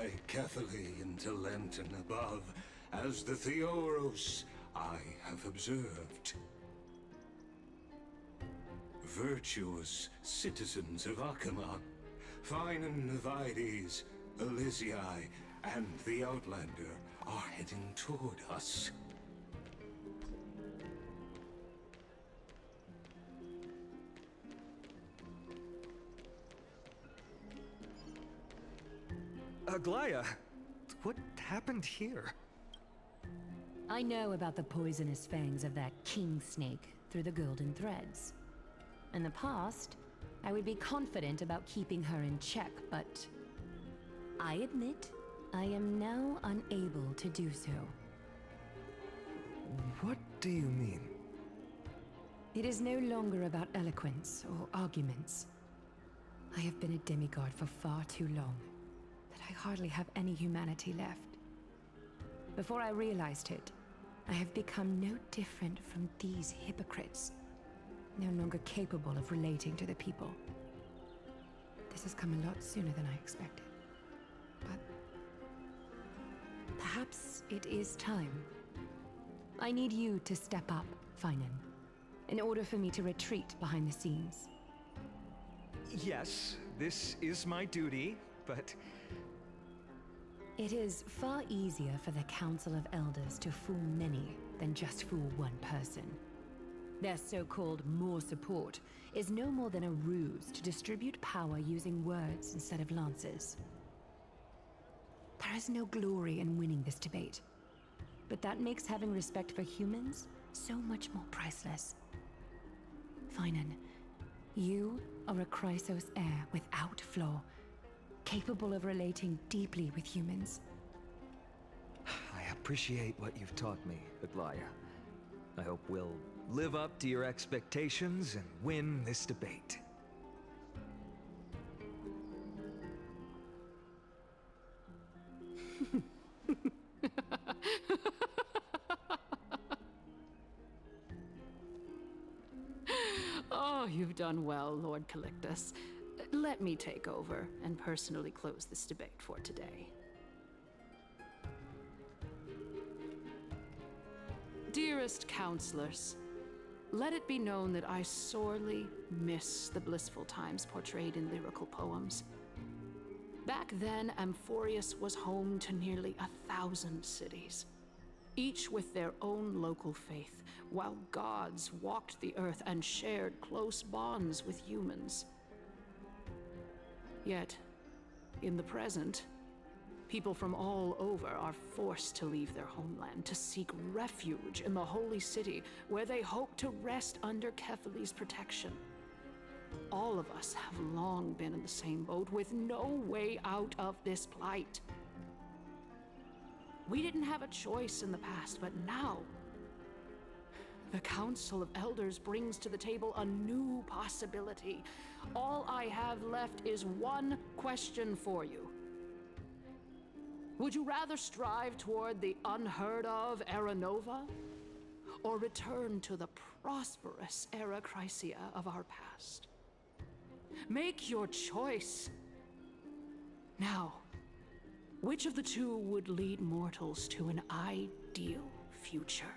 fly carefully into Lenten above, as the Theoros I have observed. Virtuous citizens of Akamar, Finan of Ides, Elysiae, and the Outlander are heading toward us. Aglaya, what happened here? I know about the poisonous fangs of that king snake through the golden threads. In the past, I would be confident about keeping her in check, but I admit I am now unable to do so. What do you mean? It is no longer about eloquence or arguments. I have been a demigod for far too long that I hardly have any humanity left. Before I realized it, I have become no different from these hypocrites, no longer capable of relating to the people. This has come a lot sooner than I expected. But perhaps it is time. I need you to step up, Finan, in order for me to retreat behind the scenes. Yes, this is my duty, but... It is far easier for the Council of Elders to fool many than just fool one person. Their so-called more support is no more than a ruse to distribute power using words instead of lances. There is no glory in winning this debate, but that makes having respect for humans so much more priceless. Finan, you are a Chrysos heir without flaw, capable of relating deeply with humans. I appreciate what you've taught me, Aglaya. I hope we'll live up to your expectations and win this debate. Oh, you've done well, Lord Calictus. Let me take over and personally close this debate for today. Dearest counselors, let it be known that I sorely miss the blissful times portrayed in lyrical poems. Back then, Amphorius was home to nearly 1,000 cities, each with their own local faith, while gods walked the earth and shared close bonds with humans. Yet, in the present, people from all over are forced to leave their homeland to seek refuge in the holy city, where they hope to rest under Kefali's protection. All of us have long been in the same boat, with no way out of this plight. We didn't have a choice in the past, but now, the Council of Elders brings to the table a new possibility. All I have left is one question for you. Would you rather strive toward the unheard of Era Nova, or return to the prosperous Era Chrysia of our past? Make your choice. Now, which of the two would lead mortals to an ideal future?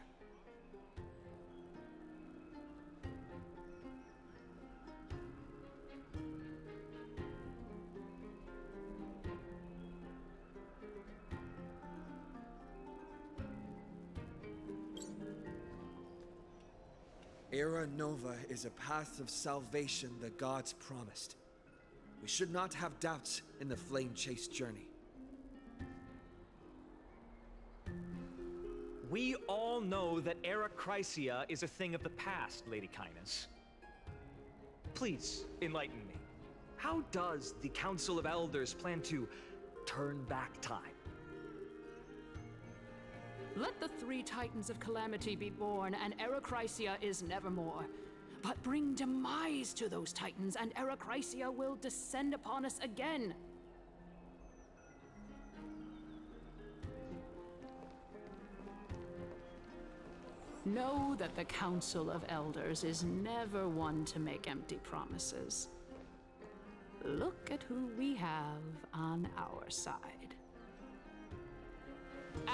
Era Nova is a path of salvation the gods promised. We should not have doubts in the flame-chased journey. We all know that Era Chrysia is a thing of the past, Lady Kainas. Please, enlighten me. How does the Council of Elders plan to turn back time? Let the three Titans of Calamity be born, and Era Chrysia is nevermore. But bring demise to those Titans, and Era Chrysia will descend upon us again. Know that the Council of Elders is never one to make empty promises. Look at who we have on our side.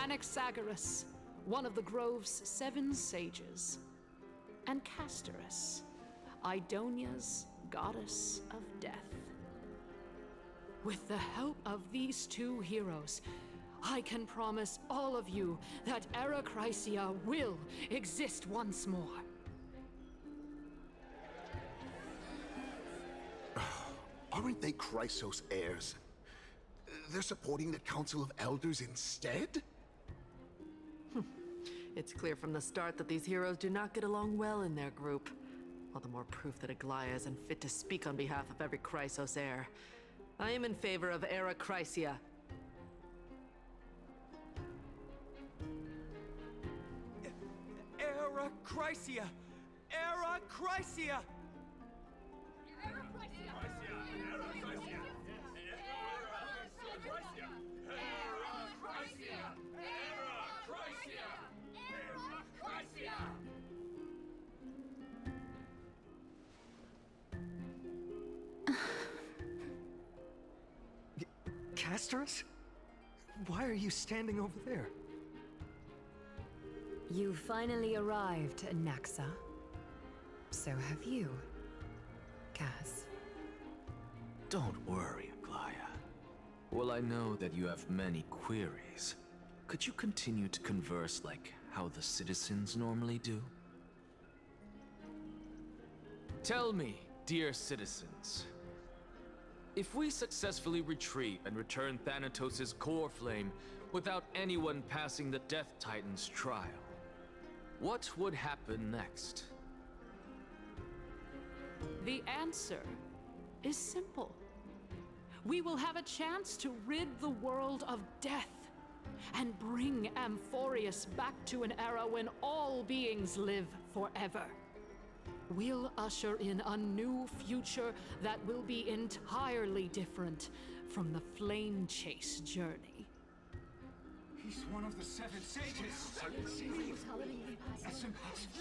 Anaxagoras, one of the Grove's 7 sages, and Castorus, Idonia's goddess of death. With the help of these 2 heroes, I can promise all of you that Era Chrysia will exist once more. Aren't they Chrysos heirs? They're supporting the Council of Elders instead? It's clear from the start that these heroes do not get along well in their group. All the more proof that Aglaya isn't fit to speak on behalf of every Chrysos heir. I am in favor of Era Chrysia. Era Chrysia! Era Chrysia! Castorus? Why are you standing over there? You finally arrived, Naxa. So have you, Cass. Don't worry, Aglaya. Well, I know that you have many queries. Could you continue to converse like how the citizens normally do? Tell me, dear citizens, if we successfully retrieve and return Thanatos' core flame without anyone passing the Death Titan's trial, what would happen next? The answer is simple. We will have a chance to rid the world of death and bring Amphorius back to an era when all beings live forever. We'll usher in a new future that will be entirely different from the flame chase journey. He's one of the 7 sages. That's impossible.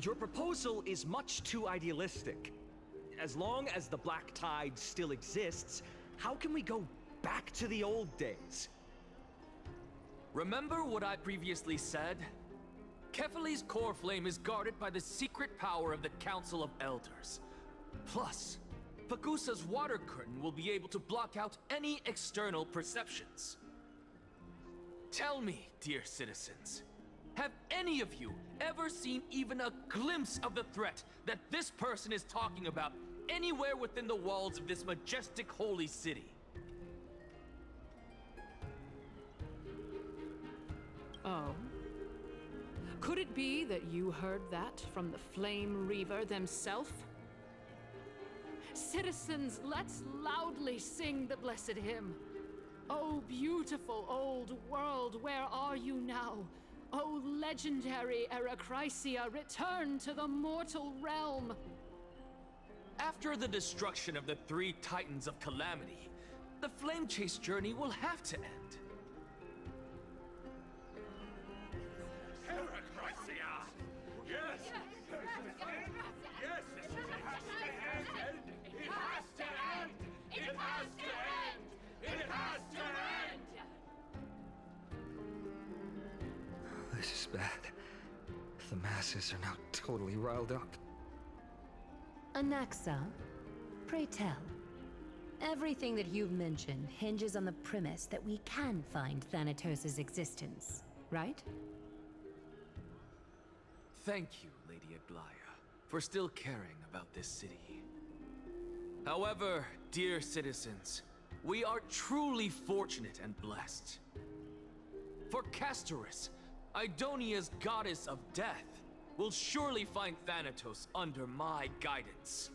Your proposal is much too idealistic. As long as the Black Tide still exists, how can we go back to the old days? Remember what I previously said? Kefali's core flame is guarded by the secret power of the Council of Elders. Plus, Pagusa's water curtain will be able to block out any external perceptions. Tell me, dear citizens, have any of you ever seen even a glimpse of the threat that this person is talking about anywhere within the walls of this majestic holy city? Oh? Could it be that you heard that from the Flame Reaver themselves? Citizens, let's loudly sing the blessed hymn. Oh, beautiful old world, where are you now? Oh, legendary Era Chrysia, return to the mortal realm! After the destruction of the 3 Titans of Calamity, the Flame Chase journey will have to end. This is bad. The masses are now totally riled up. Anaxa, pray tell. Everything that you've mentioned hinges on the premise that we can find Thanatos' existence, right? Thank you, Lady Aglaya, for still caring about this city. However, dear citizens, we are truly fortunate and blessed. For Castorus, Idonia's goddess of death, will surely find Thanatos under my guidance.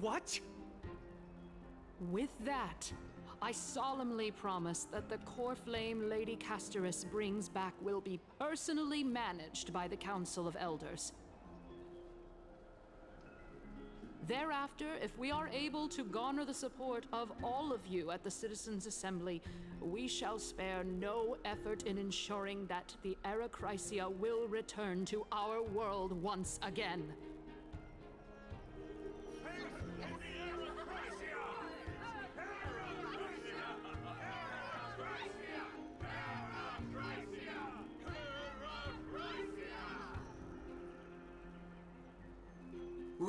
What? With that, I solemnly promise that the core flame Lady Castorus brings back will be personally managed by the Council of Elders. Thereafter, if we are able to garner the support of all of you at the Citizens' Assembly, we shall spare no effort in ensuring that the Era Chrysia will return to our world once again.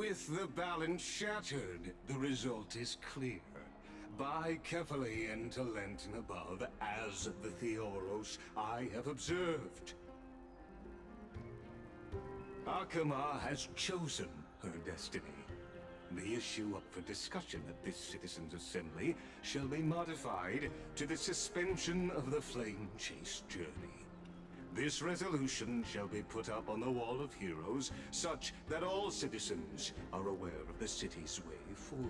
With the balance shattered, the result is clear. By carefully into Lenten above, as the Theoros I have observed. Akama has chosen her destiny. The issue up for discussion at this Citizens' Assembly shall be modified to the suspension of the Flame Chase journey. This resolution shall be put up on the Wall of Heroes, such that all citizens are aware of the city's way forward.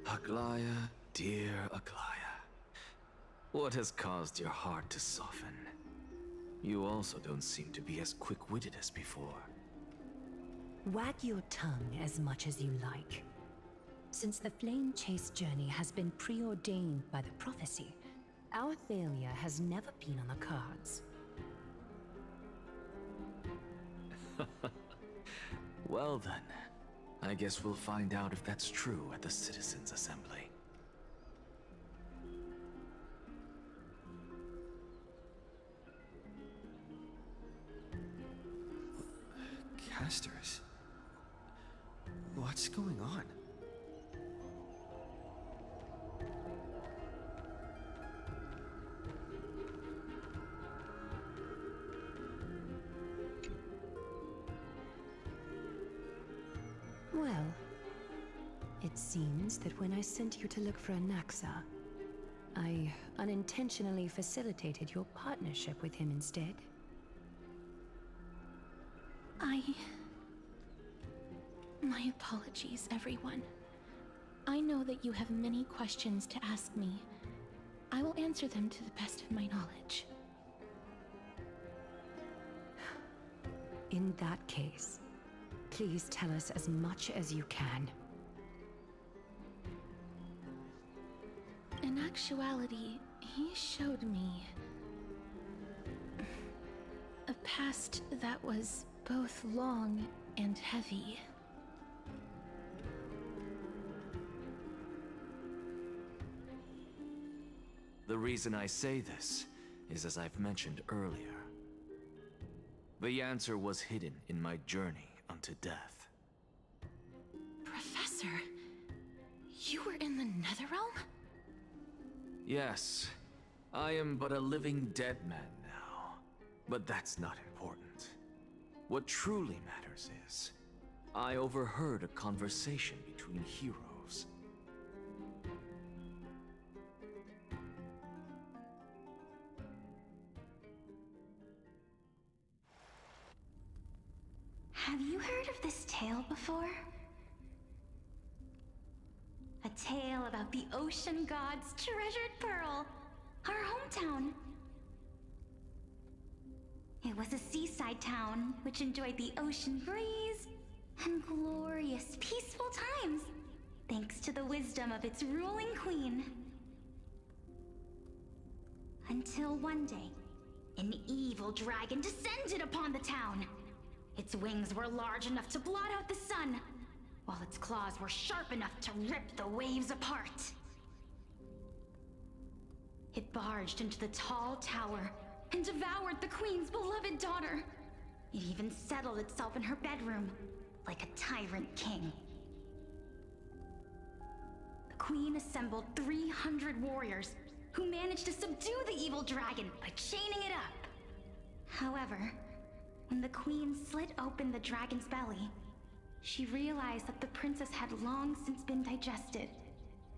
Aglaya, dear Aglaya. What has caused your heart to soften? You also don't seem to be as quick-witted as before. Wag your tongue as much as you like. Since the Flame Chase journey has been preordained by the prophecy, our failure has never been on the cards. Well then, I guess we'll find out if that's true at the Citizens' Assembly. Casters? What's going on? Well, it seems that when I sent you to look for Anaxa, I unintentionally facilitated your partnership with him instead. My apologies, everyone. I know that you have many questions to ask me. I will answer them to the best of my knowledge. In that case, please tell us as much as you can. In actuality, he showed me a past that was both long and heavy. The reason I say this is as I've mentioned earlier. The answer was hidden in my journey unto death. Professor, you were in the Netherrealm? Yes, I am but a living dead man now. But that's not important. What truly matters is, I overheard a conversation between heroes. Have you heard of this tale before? A tale about the ocean god's treasured pearl, our hometown. It was a seaside town which enjoyed the ocean breeze and glorious, peaceful times, thanks to the wisdom of its ruling queen. Until one day, an evil dragon descended upon the town. Its wings were large enough to blot out the sun, while its claws were sharp enough to rip the waves apart. It barged into the tall tower and devoured the queen's beloved daughter. It even settled itself in her bedroom, like a tyrant king. The queen assembled 300 warriors who managed to subdue the evil dragon by chaining it up. However, when the queen slit open the dragon's belly, she realized that the princess had long since been digested,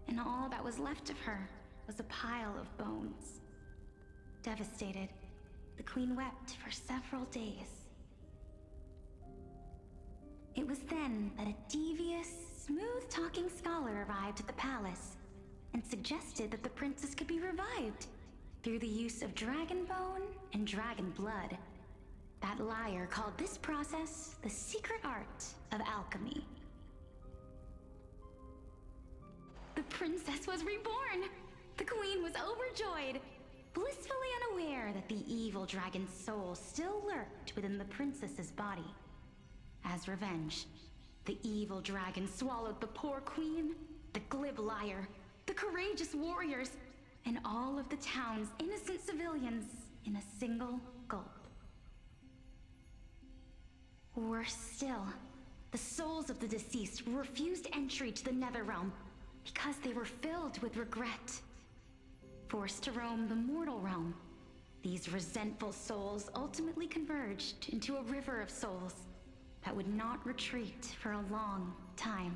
and all that was left of her was a pile of bones. Devastated, the queen wept for several days. It was then that a devious, smooth-talking scholar arrived at the palace and suggested that the princess could be revived through the use of dragon bone and dragon blood. That liar called this process the secret art of alchemy. The princess was reborn! The queen was overjoyed, blissfully unaware that the evil dragon's soul still lurked within the princess's body. As revenge, The evil dragon swallowed the poor queen, the glib liar, the courageous warriors, and all of the town's innocent civilians in a single gulp. Worse still, the souls of the deceased refused entry to the Netherrealm because they were filled with regret. Forced to roam the mortal realm, these resentful souls ultimately converged into a river of souls that would not retreat for a long time.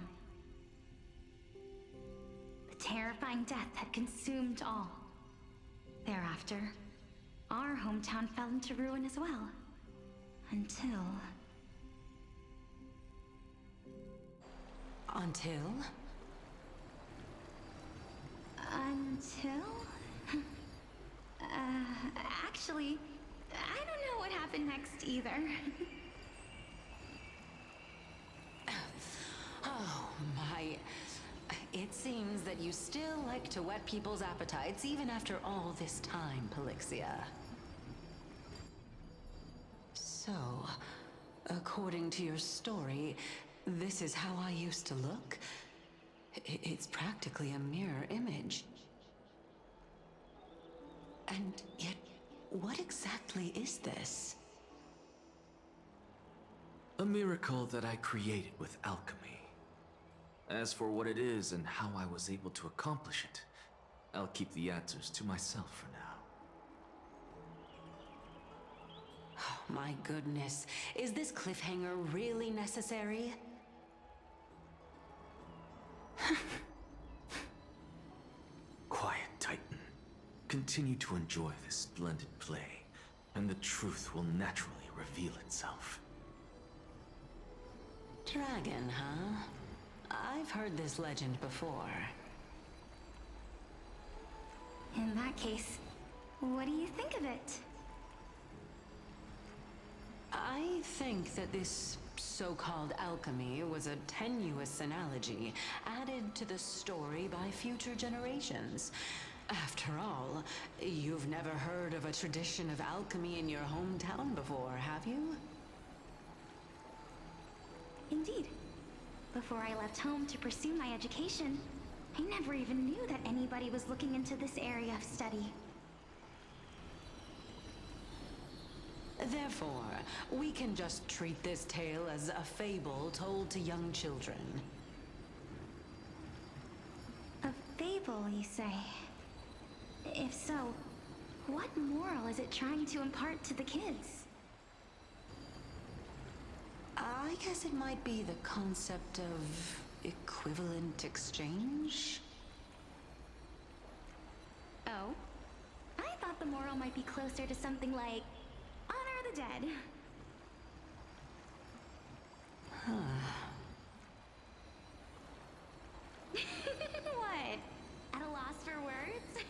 The terrifying death had consumed all. Thereafter, our hometown fell into ruin as well. Until... Until? Actually, I don't know what happened next either. Oh, my. It seems that you still like to whet people's appetites even after all this time, Pelixia. So, according to your story, this is how I used to look? It's practically a mirror image. And yet, what exactly is this? A miracle that I created with alchemy. As for what it is and how I was able to accomplish it, I'll keep the answers to myself for now. Oh, my goodness. Is this cliffhanger really necessary? Quiet, Titan. Continue to enjoy this splendid play, and the truth will naturally reveal itself. Dragon, huh? I've heard this legend before. In that case, what do you think of it? I think that this so-called alchemy was a tenuous analogy added to the story by future generations. After all, you've never heard of a tradition of alchemy in your hometown before, have you? Indeed. Before I left home to pursue my education, I never even knew that anybody was looking into this area of study. Therefore, we can just treat this tale as a fable told to young children. A fable, you say? If so, what moral is it trying to impart to the kids? I guess it might be the concept of equivalent exchange? Oh? I thought the moral might be closer to something like honor the dead. What? At a loss for words?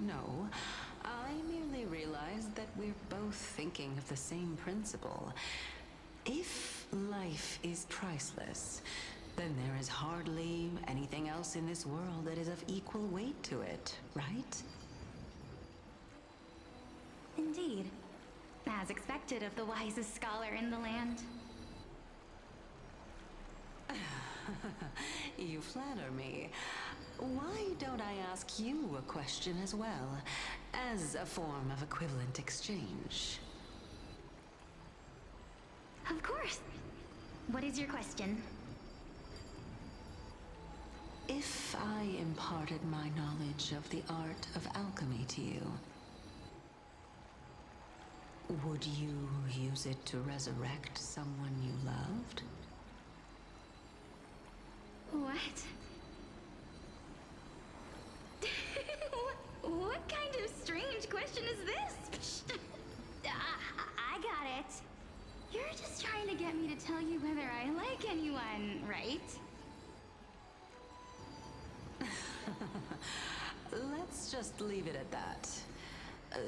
No, I merely realized that we're both thinking of the same principle. If life is priceless, then there is hardly anything else in this world that is of equal weight to it, right? Indeed. As expected of the wisest scholar in the land. You flatter me. Why don't I ask you a question as well, as a form of equivalent exchange? Of course. What is your question? If I imparted my knowledge of the art of alchemy to you, would you use it to resurrect someone you loved? What? What kind of strange question is this? I got it. You're just trying to get me to tell you whether I like anyone, right? Let's just leave it at that.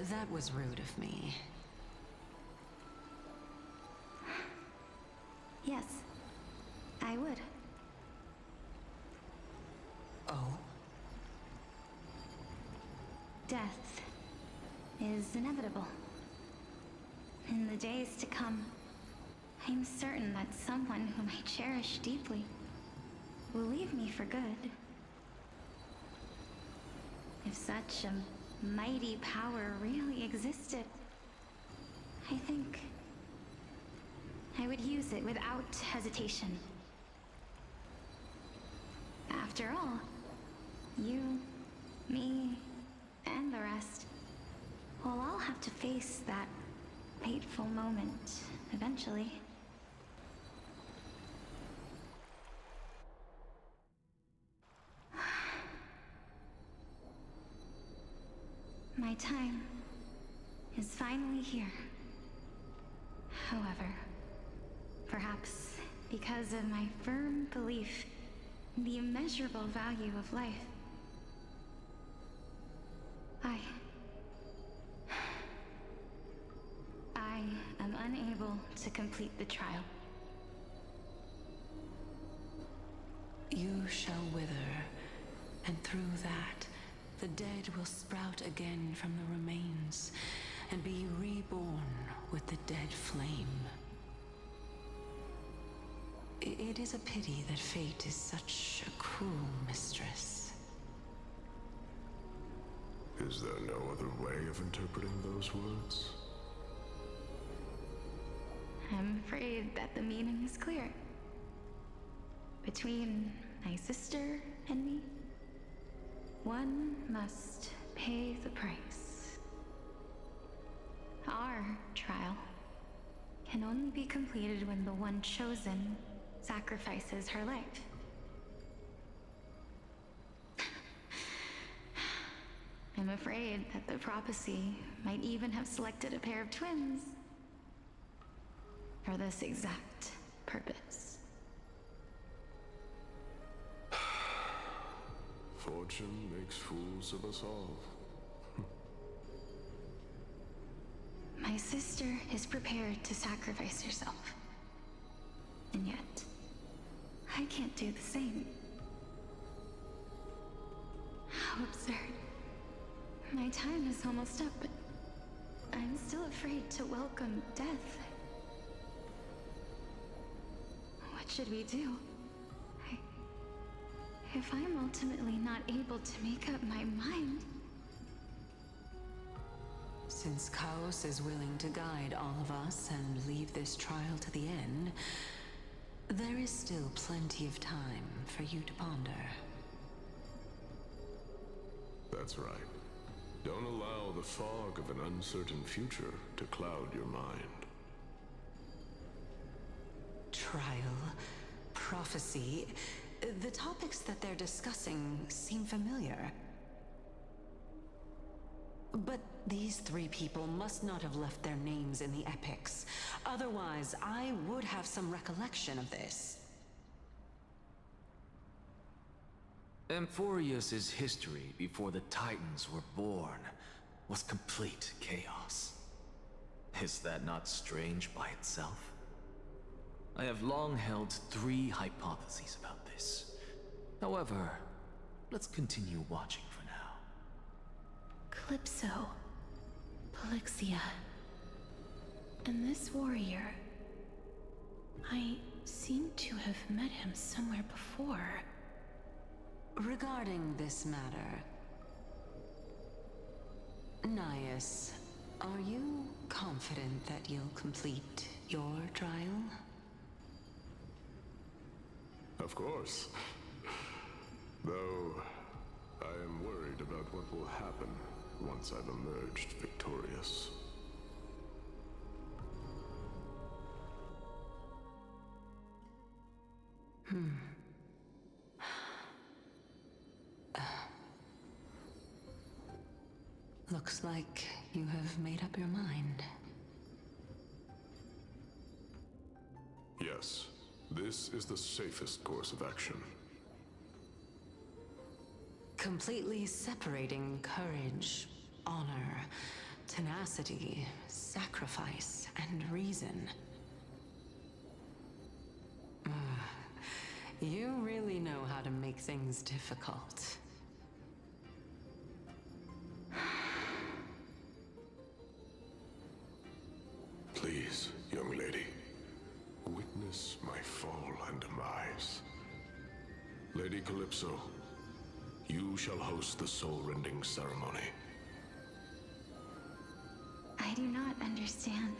That was rude of me. Yes, I would. Oh? Death is inevitable. In the days to come, I'm certain that someone whom I cherish deeply will leave me for good. If such a mighty power really existed, I think I would use it without hesitation. After all, you, me, and the rest will all have to face that fateful moment eventually. My time is finally here. However, perhaps because of my firm belief in the immeasurable value of life, I am unable to complete the trial. You shall wither, and through that, the dead will sprout again from the remains, and be reborn with the dead flame. It is a pity that fate is such a cruel mistress. Is there no other way of interpreting those words? I'm afraid that the meaning is clear. Between my sister and me, one must pay the price. Our trial can only be completed when the one chosen sacrifices her life. I'm afraid that the prophecy might even have selected a pair of twins for this exact purpose. Fortune makes fools of us all. My sister is prepared to sacrifice herself. And yet, I can't do the same. How absurd. My time is almost up, but I'm still afraid to welcome death. What should we do? If I'm ultimately not able to make up my mind... Since Chaos is willing to guide all of us and leave this trial to the end, there is still plenty of time for you to ponder. That's right. Don't allow the fog of an uncertain future to cloud your mind. Trial, prophecy, the topics that they're discussing seem familiar. But these three people must not have left their names in the epics. Otherwise, I would have some recollection of this. Amphorius's history before the Titans were born was complete chaos. Is that not strange by itself? I have long held three hypotheses about this. However, let's continue watching for now. Calypso, Polixia, and this warrior. I seem to have met him somewhere before. Regarding this matter, Nias, are you confident that you'll complete your trial? Of course. Though, I am worried about what will happen once I've emerged victorious. Looks like you have made up your mind. Yes, this is the safest course of action. Completely separating courage, honor, tenacity, sacrifice, and reason. You really know how to make things difficult. Please, young lady. Lady Calypso, you shall host the soul-rending ceremony. I do not understand.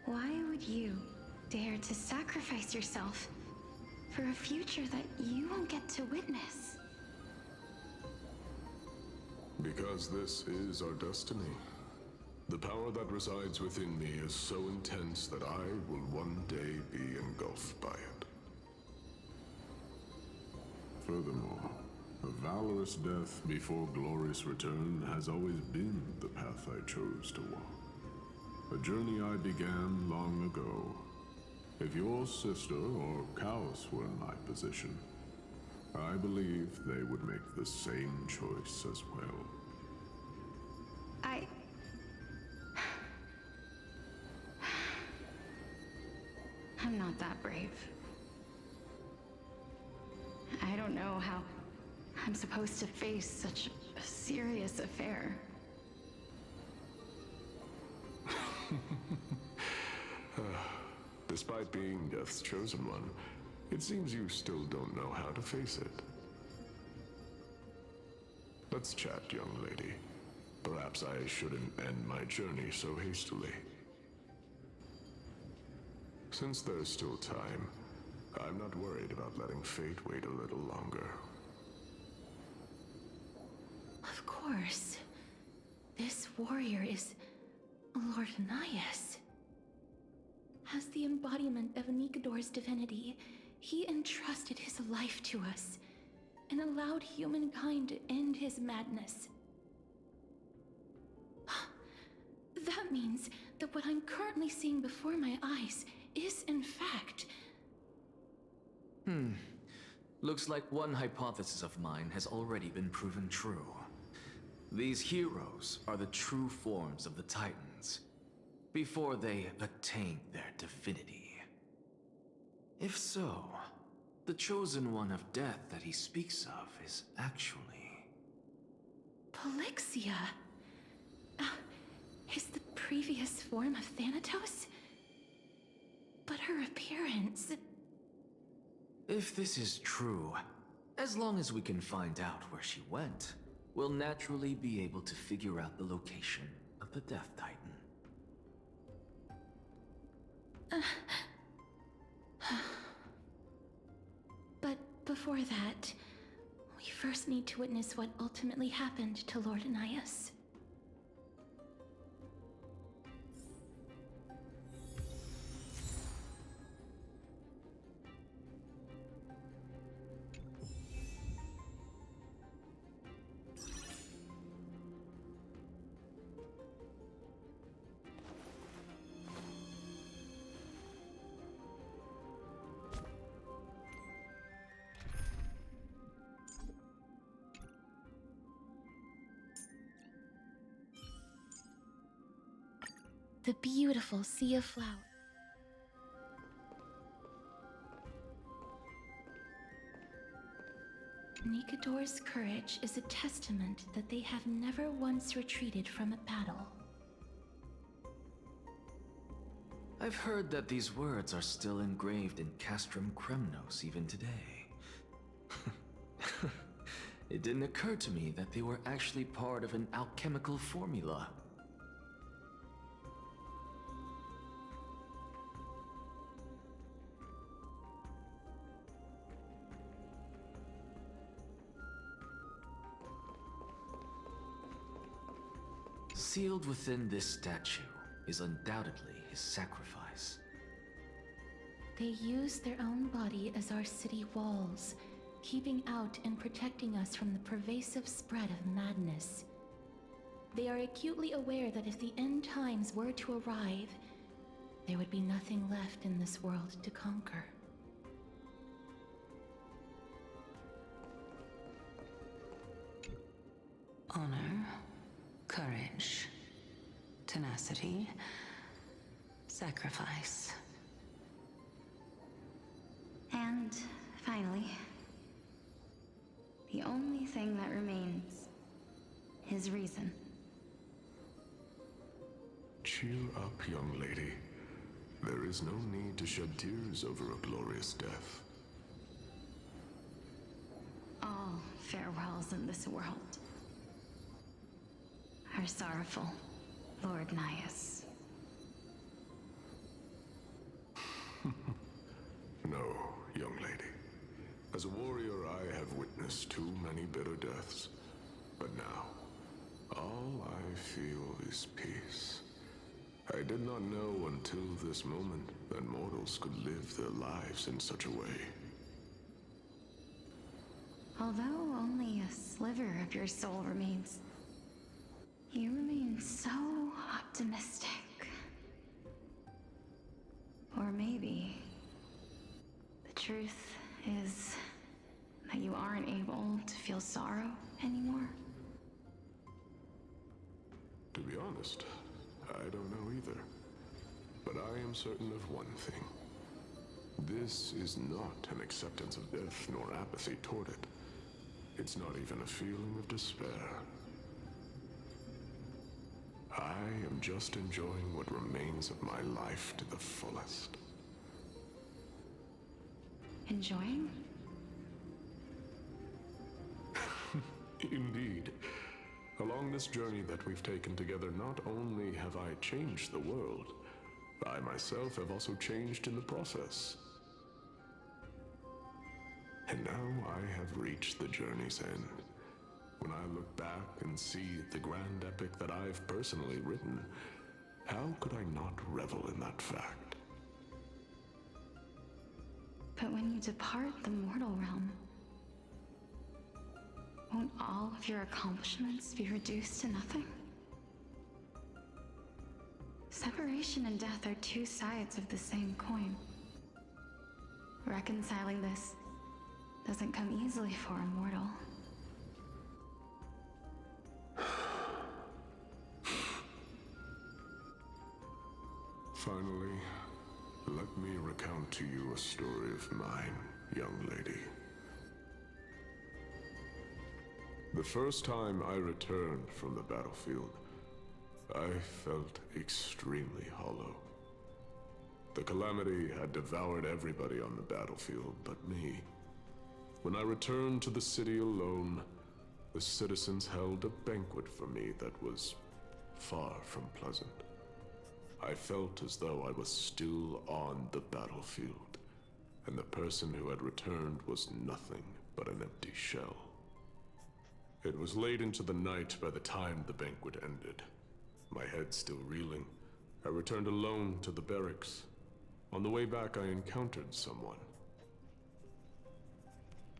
Why would you dare to sacrifice yourself for a future that you won't get to witness? Because this is our destiny. The power that resides within me is so intense that I will one day be engulfed by it. Furthermore, a valorous death before glorious return has always been the path I chose to walk. A journey I began long ago. If your sister or Kaos were in my position, I believe they would make the same choice as well. I'm not that brave. I don't know how I'm supposed to face such a serious affair. Despite being Death's chosen one, it seems you still don't know how to face it. Let's chat, young lady. Perhaps I shouldn't end my journey so hastily. Since there's still time, I'm not worried about letting fate wait a little longer. Of course. This warrior is Lord Anaias. As the embodiment of Nikador's divinity, he entrusted his life to us and allowed humankind to end his madness. That means that what I'm currently seeing before my eyes is, in fact... Looks like one hypothesis of mine has already been proven true. These heroes are the true forms of the Titans, before they attain their divinity. If so, the chosen one of death that he speaks of is actually... Polixia? Is the previous form of Thanatos? But her appearance... If this is true, as long as we can find out where she went, we'll naturally be able to figure out the location of the Death Titan. But before that, we first need to witness what ultimately happened to Lord Anaias. The beautiful sea of flowers. Nikador's courage is a testament that they have never once retreated from a battle. I've heard that these words are still engraved in Castrum Kremnos even today. It didn't occur to me that they were actually part of an alchemical formula. Sealed within this statue is undoubtedly his sacrifice. They use their own body as our city walls, keeping out and protecting us from the pervasive spread of madness. They are acutely aware that if the end times were to arrive, there would be nothing left in this world to conquer. Honor, courage, tenacity, sacrifice. And finally, the only thing that remains is reason. Cheer up, young lady. There is no need to shed tears over a glorious death. farewells in this world. Our sorrowful Lord Nias. No, young lady. As a warrior, I have witnessed too many bitter deaths. But now, all I feel is peace. I did not know until this moment that mortals could live their lives in such a way. Although only a sliver of your soul remains, you remain so optimistic. Or maybe the truth is that you aren't able to feel sorrow anymore. To be honest, I don't know either. But I am certain of one thing. This is not an acceptance of death nor apathy toward it. It's not even a feeling of despair. I am just enjoying what remains of my life to the fullest. Enjoying? Indeed. Along this journey that we've taken together, not only have I changed the world, I myself have also changed in the process. And now I have reached the journey's end. When I look back and see the grand epic that I've personally written, how could I not revel in that fact? But when you depart the mortal realm, won't all of your accomplishments be reduced to nothing? Separation and death are two sides of the same coin. Reconciling this doesn't come easily for a mortal. Finally, let me recount to you a story of mine, young lady. The first time I returned from the battlefield, I felt extremely hollow. The calamity had devoured everybody on the battlefield but me. When I returned to the city alone, the citizens held a banquet for me that was far from pleasant. I felt as though I was still on the battlefield, and the person who had returned was nothing but an empty shell. It was late into the night by the time the banquet ended. My head still reeling, I returned alone to the barracks. On the way back, I encountered someone.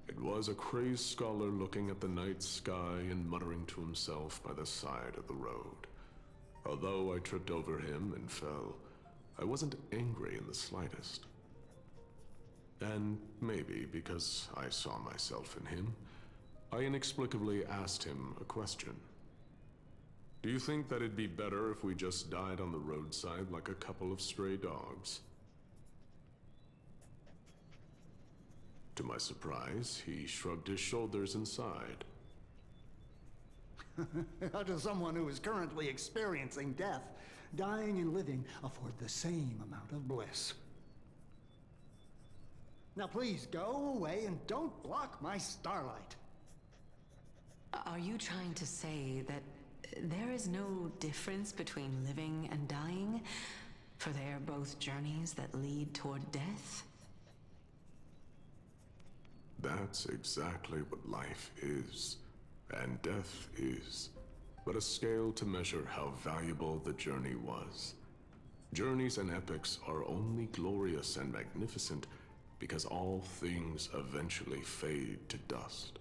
It was a crazed scholar looking at the night sky and muttering to himself by the side of the road. Although I tripped over him and fell, I wasn't angry in the slightest. And maybe because I saw myself in him, I inexplicably asked him a question. Do you think that it'd be better if we just died on the roadside like a couple of stray dogs? To my surprise, he shrugged his shoulders and sighed. How does someone who is currently experiencing death, dying and living, afford the same amount of bliss? Now please go away and don't block my starlight. Are you trying to say that there is no difference between living and dying? For they are both journeys that lead toward death? That's exactly what life is, and death is, but a scale to measure how valuable the journey was. Journeys and epics are only glorious and magnificent because all things eventually fade to dust.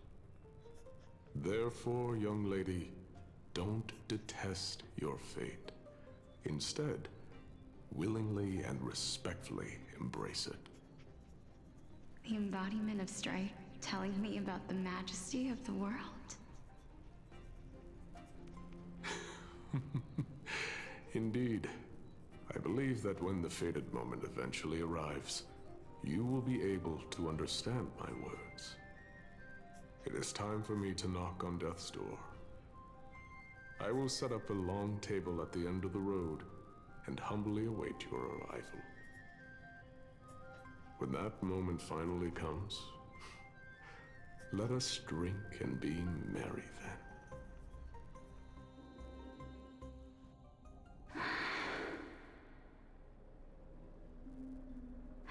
Therefore, young lady, don't detest your fate. Instead, willingly and respectfully embrace it. The embodiment of strife telling me about the majesty of the world. Indeed. I believe that when the fated moment eventually arrives, you will be able to understand my words. It is time for me to knock on death's door. I will set up a long table at the end of the road and humbly await your arrival. When that moment finally comes, Let us drink and be merry then.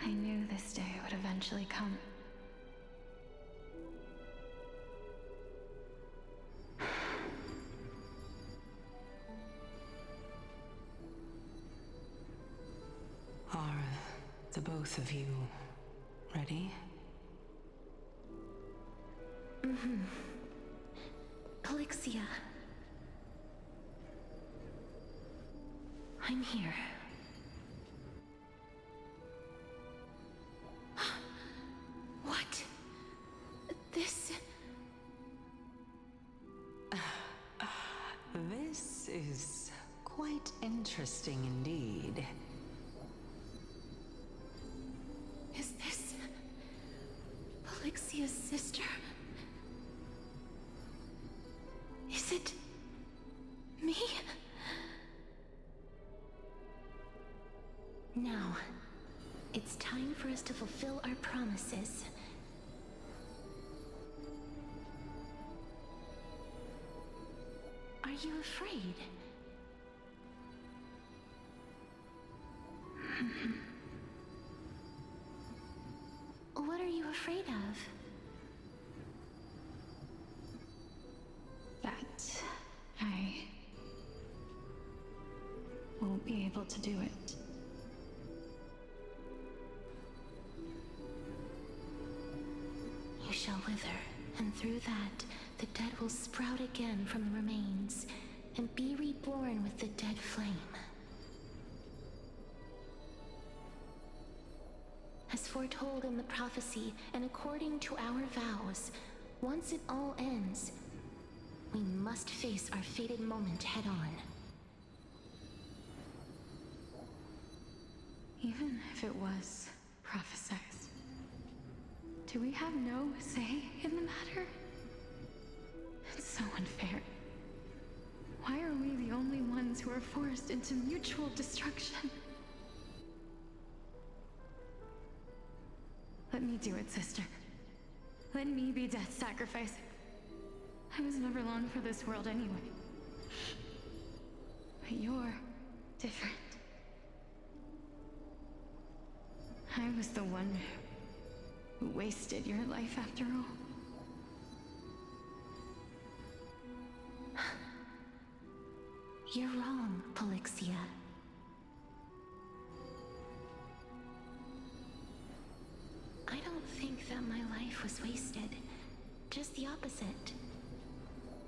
I knew this day would eventually come. Are the both of you ready? Mm-hmm. Polixia. I'm here. What? This... This is quite interesting indeed. Is this... Polixia's sister? Is it... me? Now, it's time for us to fulfill our promises. Are you afraid? What are you afraid of? That I won't be able to do it. You shall wither, and through that, the dead will sprout again from the remains, and be reborn with the dead flame. As foretold in the prophecy, and according to our vows, once it all ends, we must face our fated moment head-on. Even if it was prophesized, do we have no say in the matter? It's so unfair. Why are we the only ones who are forced into mutual destruction? Let me do it, sister. Let me be death's sacrifice. I was never long for this world anyway. But you're different. I was the one who wasted your life after all. You're wrong, Polixia. I don't think that my life was wasted. Just the opposite.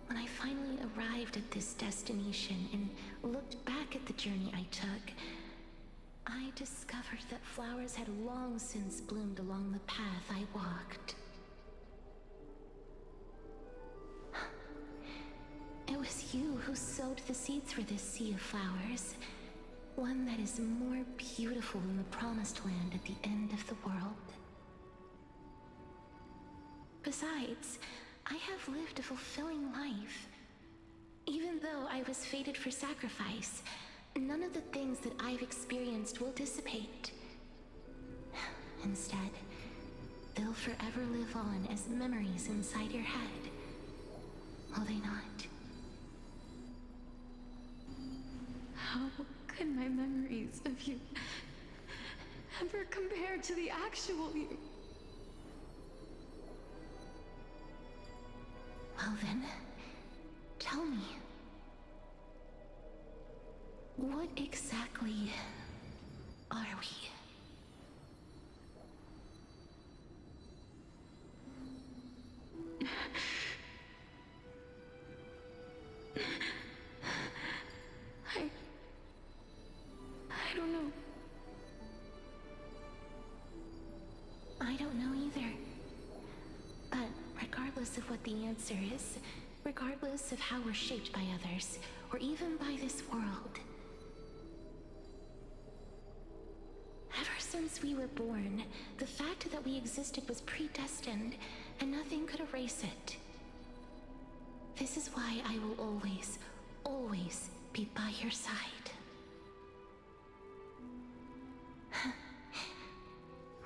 When I finally arrived at this destination and looked back at the journey I took, I discovered that flowers had long since bloomed along the path I walked. It was you who sowed the seeds for this sea of flowers, one that is more beautiful than the promised land at the end of the world. Besides, I have lived a fulfilling life. Even though I was fated for sacrifice, none of the things that I've experienced will dissipate. Instead, they'll forever live on as memories inside your head. Will they not? How could my memories of you ever compare to the actual you? Well then, tell me. What exactly are we? I don't know. I don't know either. But regardless of what the answer is, regardless of how we're shaped by others, or even by this world, ever since we were born, the fact that we existed was predestined, and nothing could erase it. This is why I will always, always be by your side.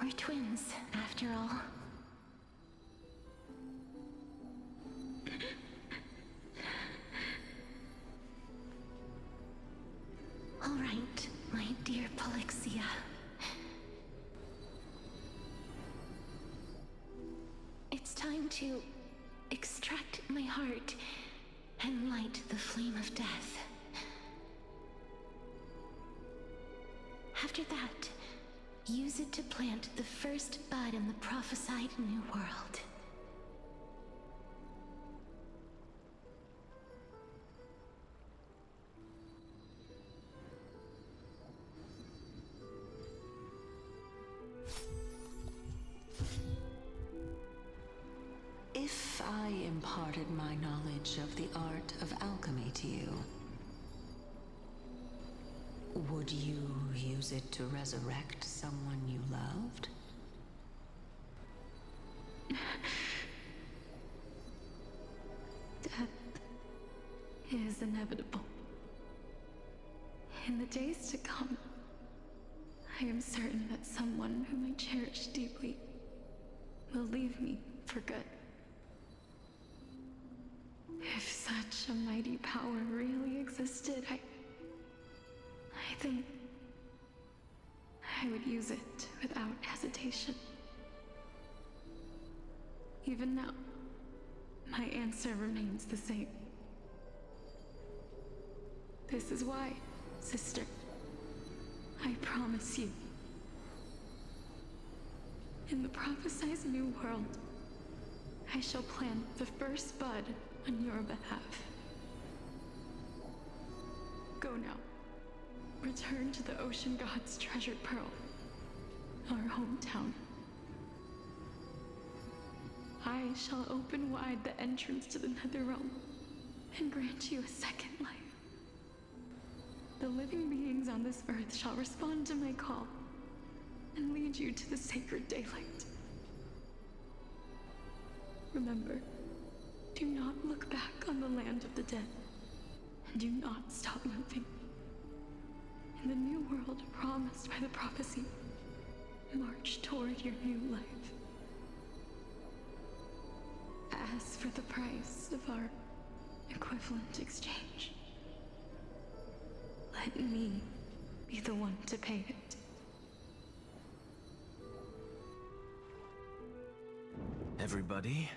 We're twins, after all. It's time to extract my heart and light the flame of death. After that, use it to plant the first bud in the prophesied new world. If I imparted my knowledge of the art of alchemy to you, would you use it to resurrect someone you loved? Death is inevitable. In the days to come, I am certain that someone whom I cherish deeply will leave me for good. If such a mighty power really existed, I think I would use it without hesitation. Even now, my answer remains the same. This is why, sister, I promise you, in the prophesied new world, I shall plant the first bud on your behalf. Go now. Return to the Ocean God's treasured pearl, our hometown. I shall open wide the entrance to the Netherrealm and grant you a second life. The living beings on this earth shall respond to my call and lead you to the sacred daylight. Remember, do not look back on the land of the dead, and do not stop moving. In the new world promised by the prophecy, march toward your new life. As for the price of our equivalent exchange, let me be the one to pay it. Everybody,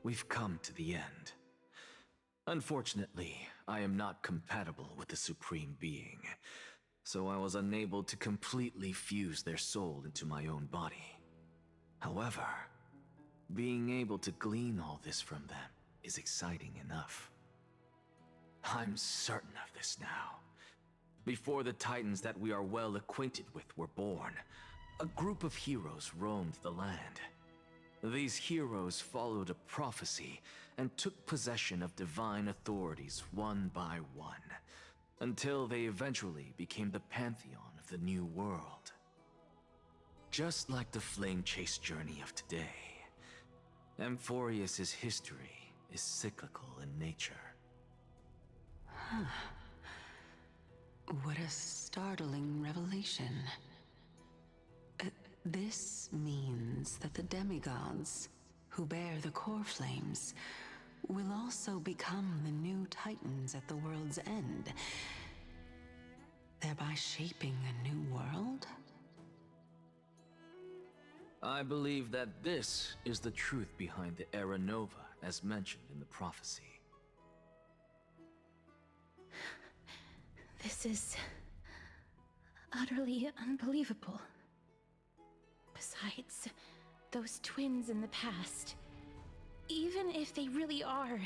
we've come to the end. Unfortunately, I am not compatible with the Supreme Being, so I was unable to completely fuse their soul into my own body. However, being able to glean all this from them is exciting enough. I'm certain of this now. Before the Titans that we are well acquainted with were born, a group of heroes roamed the land. These heroes followed a prophecy and took possession of divine authorities one by one, until they eventually became the pantheon of the new world. Just like the flame chase journey of today, Amphorius's history is cyclical in nature. Huh. What a startling revelation. This means that the demigods, who bear the core flames, will also become the new Titans at the world's end, thereby shaping a new world? I believe that this is the truth behind the Era Nova, as mentioned in the prophecy. This is utterly unbelievable. Besides, those twins in the past, even if they really are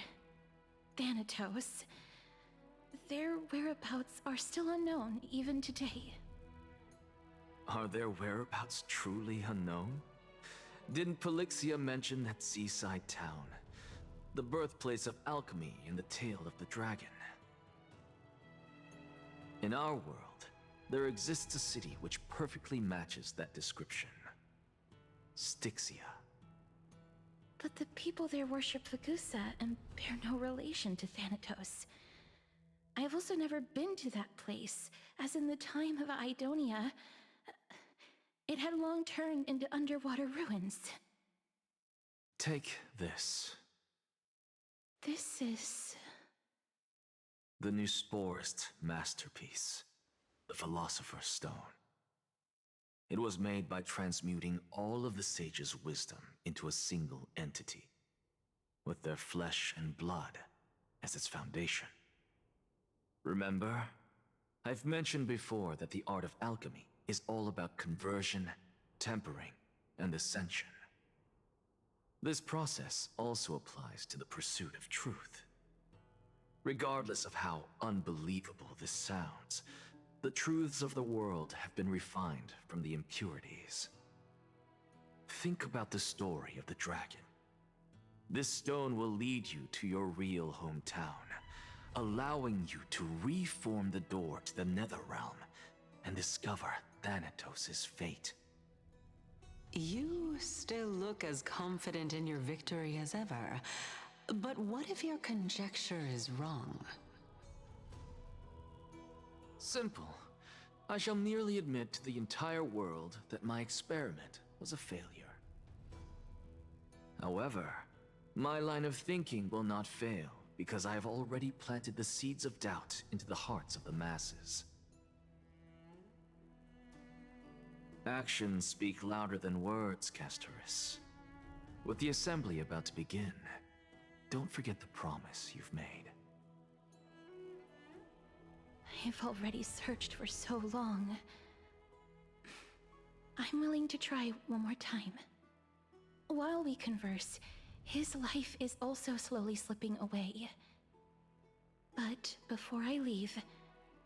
Thanatos, their whereabouts are still unknown even today. Are their whereabouts truly unknown? Didn't Polixia mention that seaside town, the birthplace of alchemy in the tale of the dragon? In our world, there exists a city which perfectly matches that description. Styxia. But the people there worship Fagusa and bear no relation to Thanatos. I have also never been to that place, as in the time of Idonia, it had long turned into underwater ruins. Take this. This is... the new Sporist masterpiece, the Philosopher's Stone. It was made by transmuting all of the sages' wisdom into a single entity, with their flesh and blood as its foundation. Remember? I've mentioned before that the art of alchemy is all about conversion, tempering, and ascension. This process also applies to the pursuit of truth. Regardless of how unbelievable this sounds, the truths of the world have been refined from the impurities. Think about the story of the dragon. This stone will lead you to your real hometown, allowing you to reform the door to the Netherrealm and discover Thanatos' fate. You still look as confident in your victory as ever. But what if your conjecture is wrong? Simple. I shall merely admit to the entire world that my experiment was a failure. However, my line of thinking will not fail because I have already planted the seeds of doubt into the hearts of the masses. Actions speak louder than words, Castoris. With the assembly about to begin, don't forget the promise you've made. I've already searched for so long. I'm willing to try one more time. While we converse, his life is also slowly slipping away. But before I leave,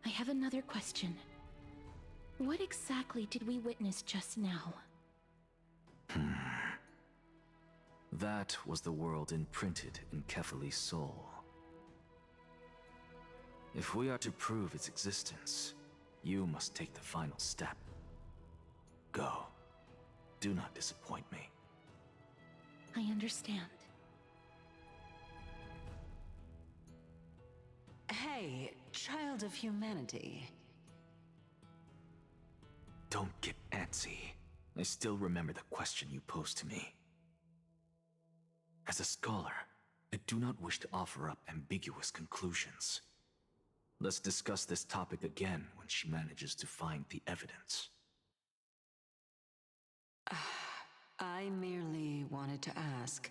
I have another question. What exactly did we witness just now? That was the world imprinted in Kefali's soul. If we are to prove its existence, you must take the final step. Go. Do not disappoint me. I understand. Hey, child of humanity. Don't get antsy. I still remember the question you posed to me. As a scholar, I do not wish to offer up ambiguous conclusions. Let's discuss this topic again when she manages to find the evidence. I merely wanted to ask,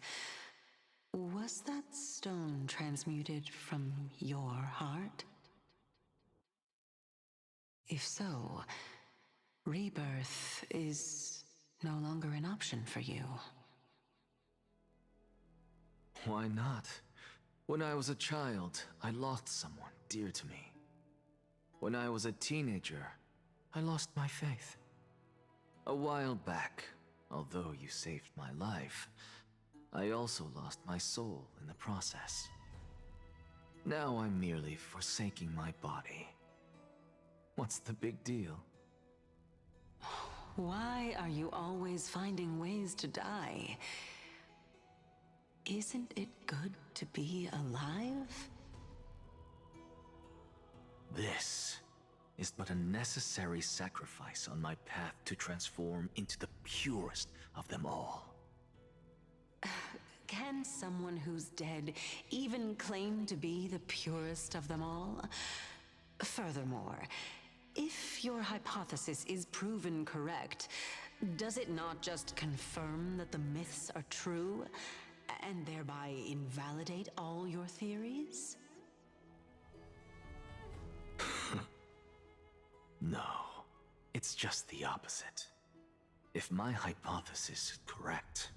was that stone transmuted from your heart? If so, rebirth is no longer an option for you. Why not? When I was a child, I lost someone dear to me. When I was a teenager, I lost my faith. A while back, although you saved my life, I also lost my soul in the process. Now I'm merely forsaking my body. What's the big deal? Why are you always finding ways to die? Isn't it good to be alive? This is but a necessary sacrifice on my path to transform into the purest of them all. Can someone who's dead even claim to be the purest of them all? Furthermore, if your hypothesis is proven correct, does it not just confirm that the myths are true, and thereby invalidate all your theories? No, it's just the opposite. If my hypothesis is correct,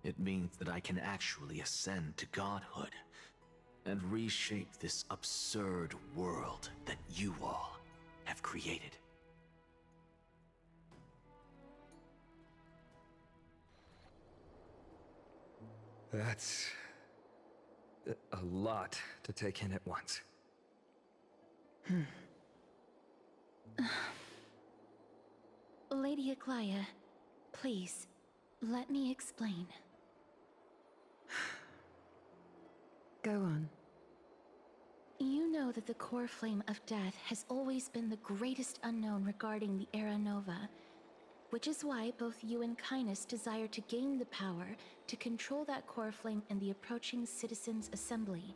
it means that I can actually ascend to godhood and reshape this absurd world that you all have created. That's a lot to take in at once. Lady Aglaya, please, let me explain. Go on. You know that the core flame of death has always been the greatest unknown regarding the Era Nova, which is why both you and Kynus desire to gain the power to control that core flame in the approaching Citizens' Assembly.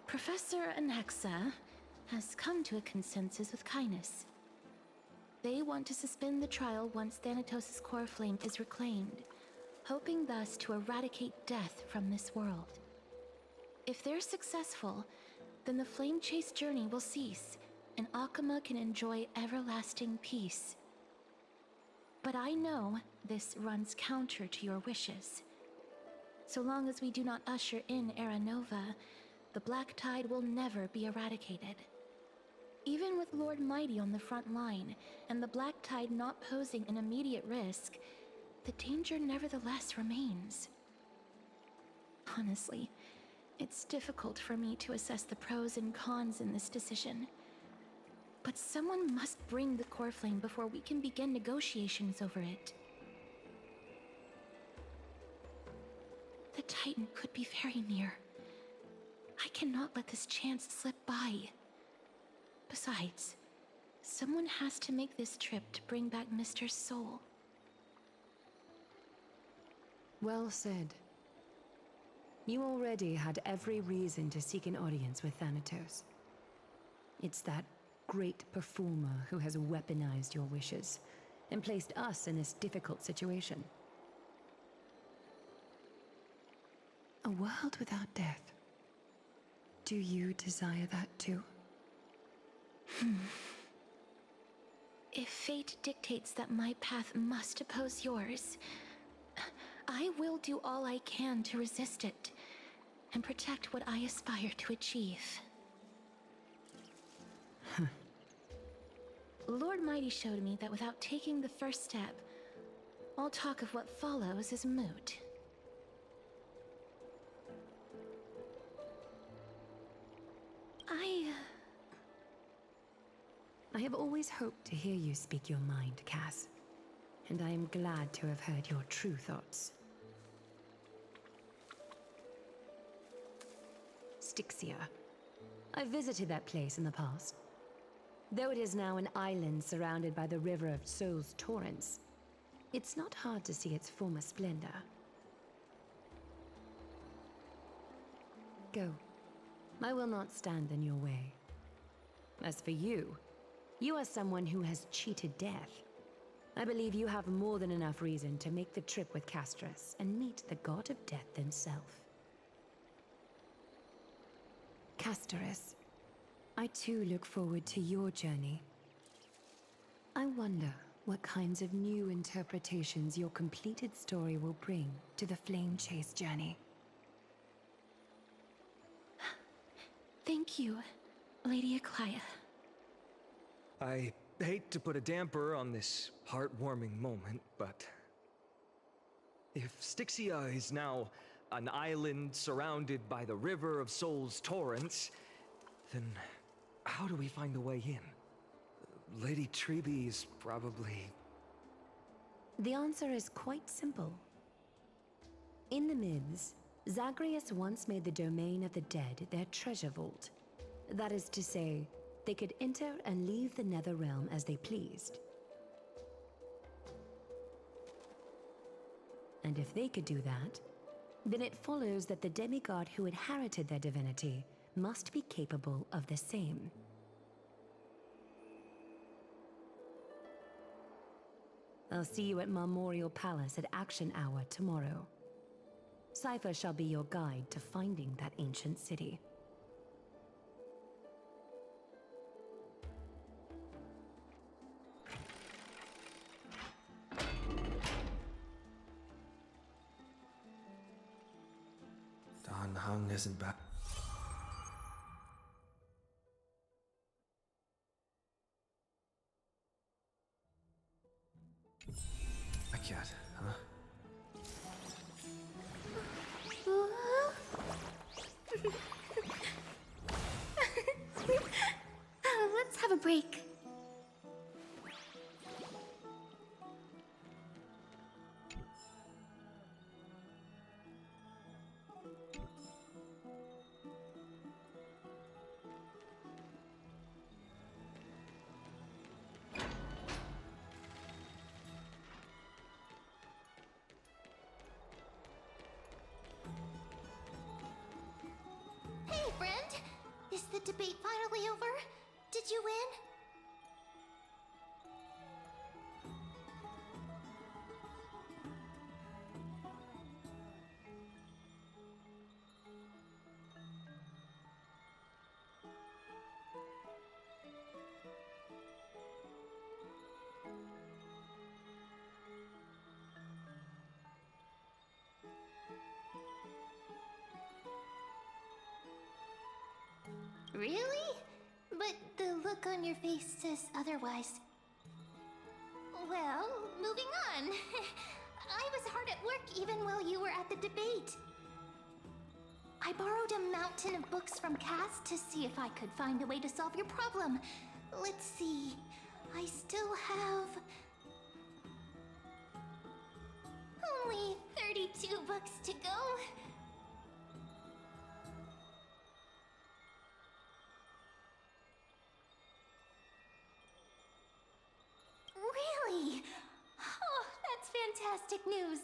Professor Anaxa, has come to a consensus with Kindness. They want to suspend the trial once Thanatos' core flame is reclaimed, hoping thus to eradicate death from this world. If they're successful, then the flame chase journey will cease, and Akama can enjoy everlasting peace. But I know this runs counter to your wishes. So long as we do not usher in Era Nova, the Black Tide will never be eradicated. Even with Lord Mighty on the front line, and the Black Tide not posing an immediate risk, the danger nevertheless remains. Honestly, it's difficult for me to assess the pros and cons in this decision. But someone must bring the core flame before we can begin negotiations over it. The Titan could be very near. I cannot let this chance slip by. Besides, someone has to make this trip to bring back Mr. Soul. Well said. You already had every reason to seek an audience with Thanatos. It's that great performer who has weaponized your wishes and placed us in this difficult situation. A world without death. Do you desire that too? If fate dictates that my path must oppose yours, I will do all I can to resist it and protect what I aspire to achieve. Lord Mighty showed me that without taking the first step, all talk of what follows is moot. I have always hoped to hear you speak your mind, Cass. And I am glad to have heard your true thoughts. Styxia. I visited that place in the past. Though it is now an island surrounded by the river of Souls torrents, it's not hard to see its former splendor. Go. I will not stand in your way. As for you, you are someone who has cheated death. I believe you have more than enough reason to make the trip with Castras and meet the god of death himself. Castoris, I too look forward to your journey. I wonder what kinds of new interpretations your completed story will bring to the Flame Chase journey. Thank you, Lady Aklaya. I hate to put a damper on this heartwarming moment, but if Styxia is now an island surrounded by the river of Souls torrents, then how do we find a way in? Lady Trebe is probably... The answer is quite simple. In the Mids, Zagreus once made the domain of the dead their treasure vault. That is to say, they could enter and leave the Nether Realm as they pleased. And if they could do that, then it follows that the demigod who inherited their divinity must be capable of the same. I'll see you at Marmorial Palace at Action Hour tomorrow. Cypher shall be your guide to finding that ancient city. Dan Heng isn't back. I can't, huh? Let's have a break. Hey, friend! Is the debate finally over? Did you win? Really? But the look on your face says otherwise. Well, moving on. I was hard at work even while you were at the debate. I borrowed a mountain of books from Cass to see if I could find a way to solve your problem. Let's see. I still have only 32 books to go. Really? Oh, that's fantastic news.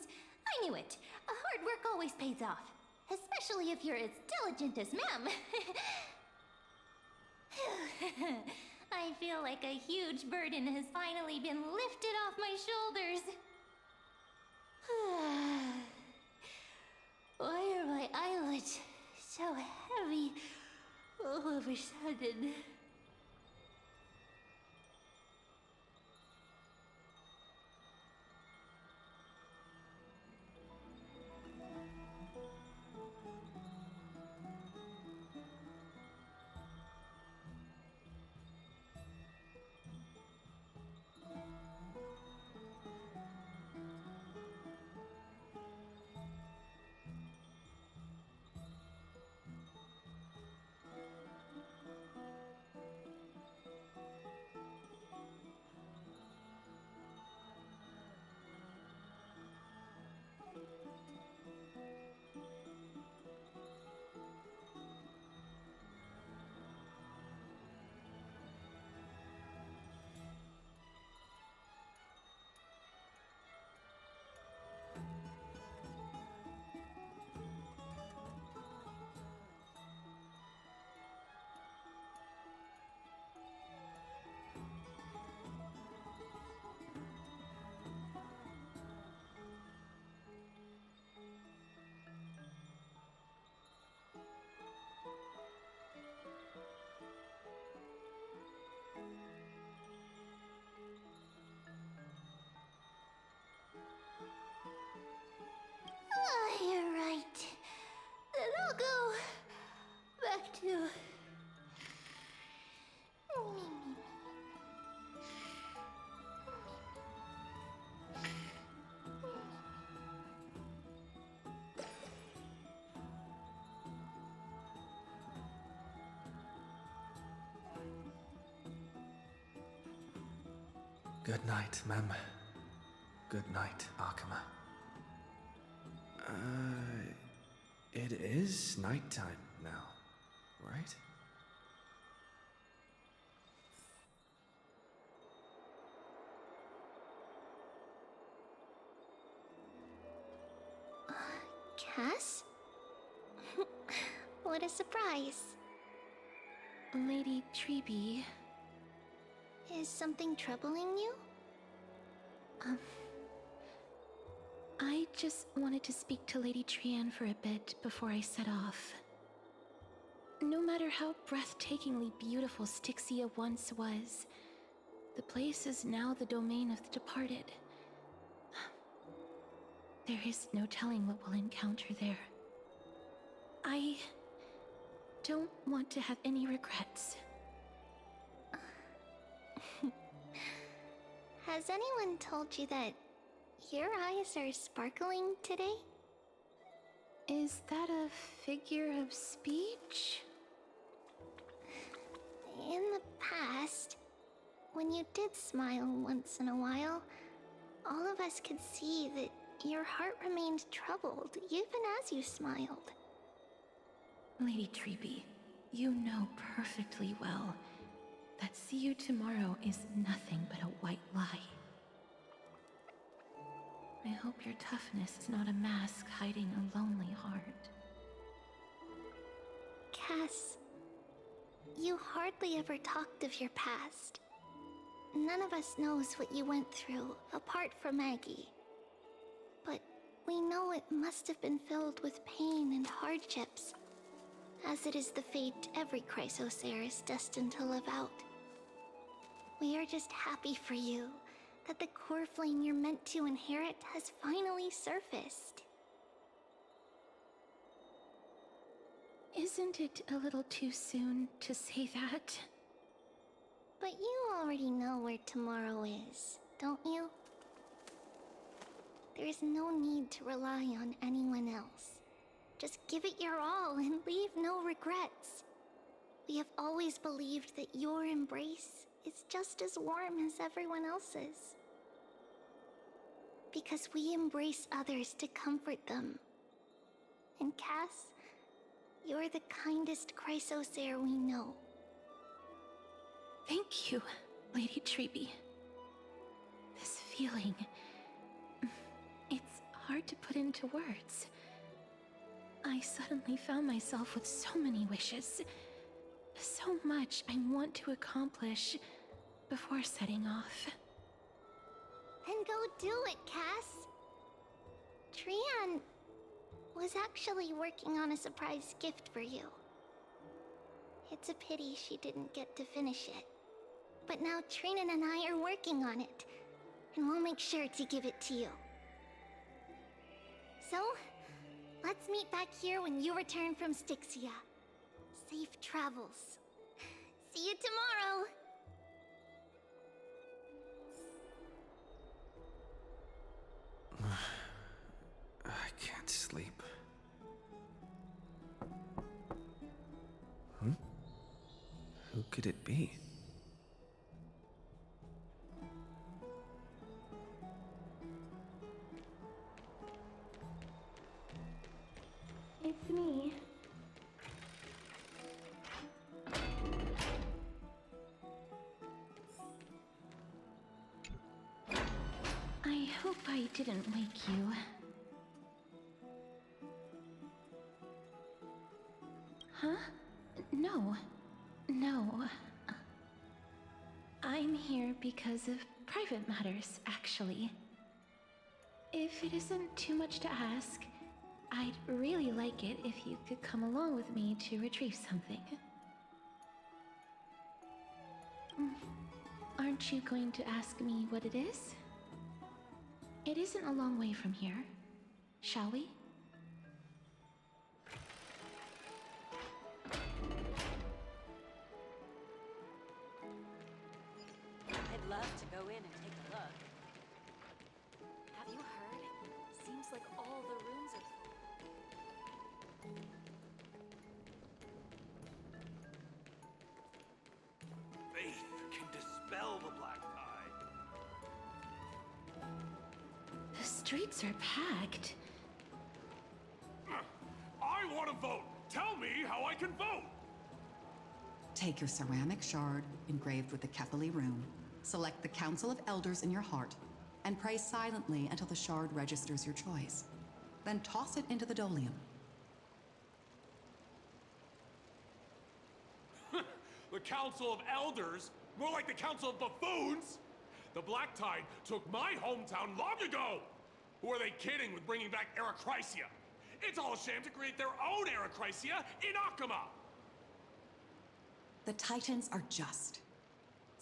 I knew it. Hard work always pays off. Especially if you're as diligent as Ma'am. I feel like a huge burden has finally been lifted off my shoulders. Why are my eyelids so heavy all of a sudden? You're right. Then I'll go back to... Good night, Mem. Good night, Akama. It is nighttime now, right? Cass? What a surprise. Lady Treby. Is something troubling you? I just wanted to speak to Lady Trianne for a bit before I set off. No matter how breathtakingly beautiful Styxia once was, the place is now the domain of the departed. There is no telling what we'll encounter there. I don't want to have any regrets. Has anyone told you that your eyes are sparkling today? Is that a figure of speech? In the past, when you did smile once in a while, all of us could see that your heart remained troubled even as you smiled. Lady Treby, you know perfectly well that see you tomorrow is nothing but a white lie. I hope your toughness is not a mask hiding a lonely heart. Cass, You hardly ever talked of your past. None of us knows what you went through, apart from Maggie. But we know it must have been filled with pain and hardships, as it is the fate every Chrysos heir is destined to live out. We are just happy for you that the core flame you're meant to inherit has finally surfaced. Isn't it a little too soon to say that? But you already know where tomorrow is, don't you? There's no need to rely on anyone else. Just give it your all and leave no regrets. We have always believed that your embrace is just as warm as everyone else's. Because we embrace others to comfort them. And Cass, you're the kindest Chrysos heir we know. Thank you, Lady Treby. This feeling... it's hard to put into words. I suddenly found myself with so many wishes. So much I want to accomplish before setting off. Then go do it, Cass. Trian was actually working on a surprise gift for you. It's a pity she didn't get to finish it. But now Trinan and I are working on it, and we'll make sure to give it to you. So, let's meet back here when you return from Styxia. Safe travels. See you tomorrow! I can't sleep. Who could it be? It's me. I hope I didn't wake you. Huh? No. No. I'm here because of private matters, actually. If it isn't too much to ask, I'd really like it if you could come along with me to retrieve something. Aren't you going to ask me what it is? It isn't a long way from here. Shall we? I'd love to go in and take a look. Have you heard? Seems like all the rooms are full. Faith can dispel the black tide. The streets are packed. I want to vote! Tell me how I can vote! Take your ceramic shard engraved with the Kefali rune, select the Council of Elders in your heart, and pray silently until the shard registers your choice. Then toss it into the Dolium. The Council of Elders? More like the Council of Buffoons! The Black Tide took my hometown long ago! Who are they kidding with bringing back Erechrysia? It's all a sham to create their own Erechrysia in Akama! The Titans are just.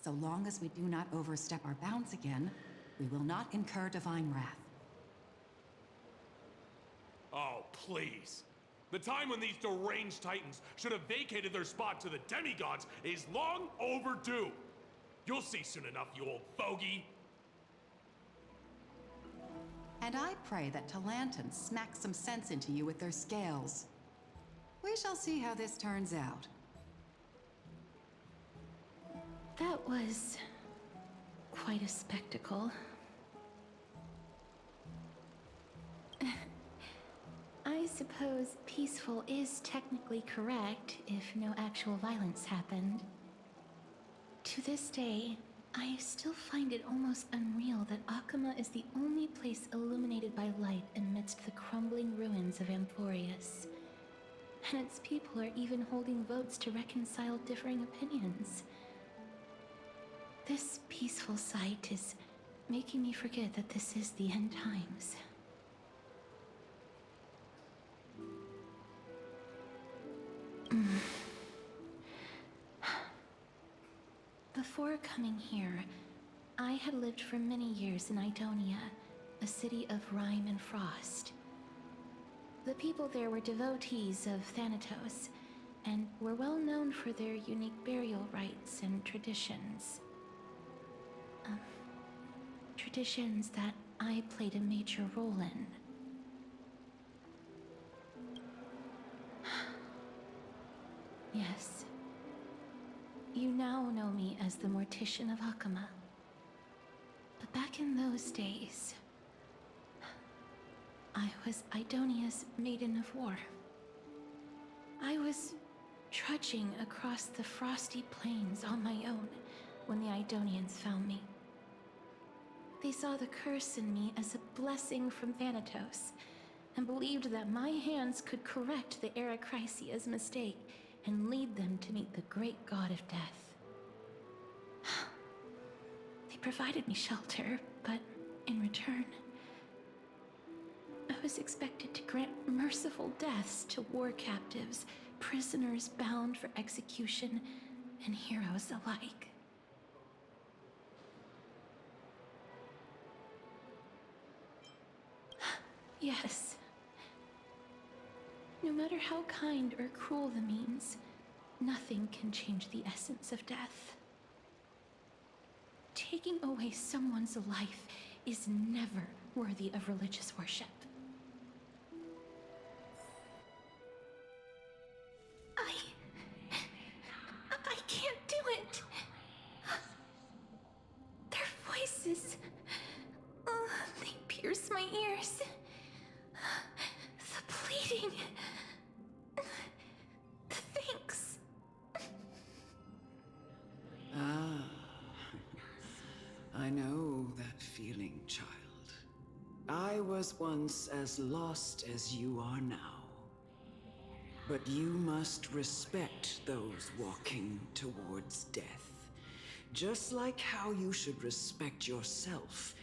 So long as we do not overstep our bounds again, we will not incur divine wrath. Oh, please. The time when these deranged Titans should have vacated their spot to the demigods is long overdue. You'll see soon enough, you old fogey. And I pray that Talanton smacks some sense into you with their scales. We shall see how this turns out. That was quite a spectacle. I suppose peaceful is technically correct if no actual violence happened. To this day, I still find it almost unreal that Akama is the only place illuminated by light amidst the crumbling ruins of Emporius. And its people are even holding votes to reconcile differing opinions. This peaceful sight is making me forget that this is the end times. Before coming here, I had lived for many years in Idonia, a city of rime and frost. The people there were devotees of Thanatos, and were well known for their unique burial rites and traditions. Traditions that I played a major role in. Yes. You now know me as the Mortician of Hakama. But back in those days, I was Idonia's Maiden of War. I was trudging across the frosty plains on my own when the Idonians found me. They saw the curse in me as a blessing from Thanatos, and believed that my hands could correct the Erechrysia's mistake and lead them to meet the great god of death. They provided me shelter, but in return, I was expected to grant merciful deaths to war captives, prisoners bound for execution, and heroes alike. Yes. No matter how kind or cruel the means, nothing can change the essence of death. Taking away someone's life is never worthy of religious worship. I can't do it. Their voices, they pierce my ears. The pleading, the thanks. Ah, I know that feeling, child. I was once as lost as you are now. But you must respect those walking towards death, just like how you should respect yourself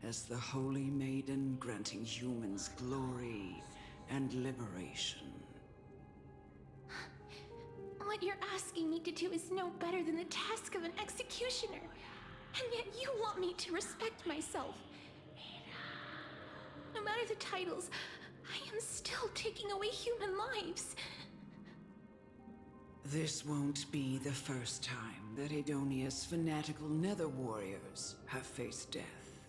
as the Holy Maiden granting humans glory and liberation. What you're asking me to do is no better than the task of an executioner, and yet you want me to respect myself. No matter the titles, I am still taking away human lives. This won't be the first time that Adonia's fanatical nether warriors have faced death.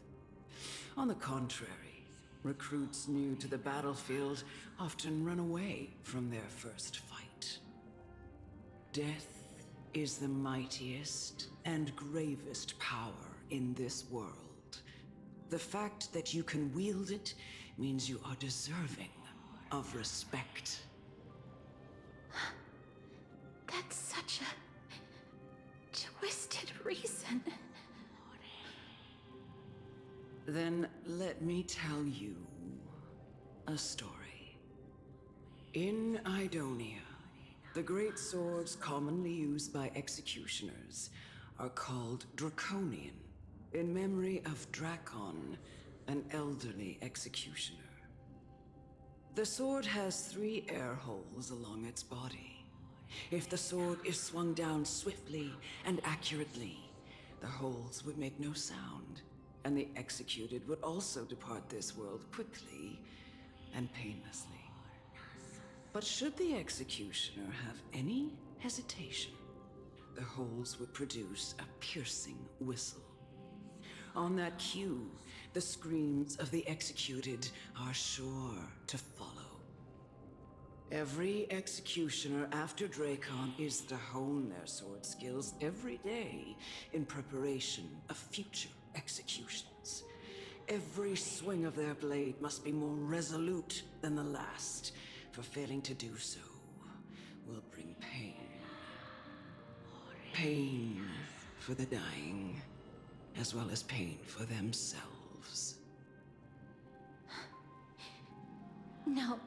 On the contrary, recruits new to the battlefield often run away from their first fight. Death is the mightiest and gravest power in this world. The fact that you can wield it means you are deserving of respect. That's such a twisted reason. Then let me tell you a story. In Idonia, the great swords commonly used by executioners are called Draconian, in memory of Drakon, an elderly executioner. The sword has 3 air holes along its body. If the sword is swung down swiftly and accurately, the holes would make no sound, and the executed would also depart this world quickly and painlessly. But should the executioner have any hesitation, the holes would produce a piercing whistle. On that cue, the screams of the executed are sure to follow. Every executioner after Drakon is to hone their sword skills every day in preparation of future executions. Every swing of their blade must be more resolute than the last, for failing to do so will bring pain. Pain for the dying, as well as pain for themselves. No.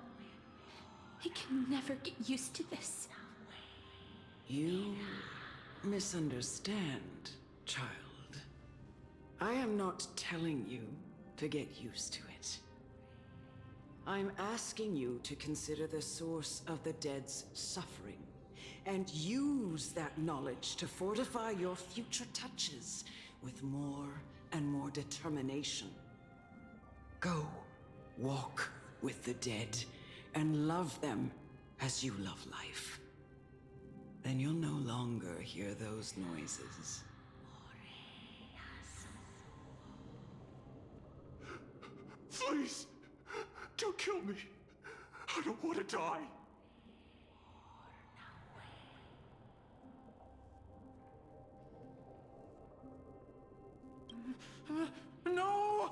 I can never get used to this. You misunderstand, child. I am not telling you to get used to it. I'm asking you to consider the source of the dead's suffering, and use that knowledge to fortify your future touches with more and more determination. Go, walk with the dead, and love them as you love life. Then you'll no longer hear those noises. Please, don't kill me. I don't want to die. No!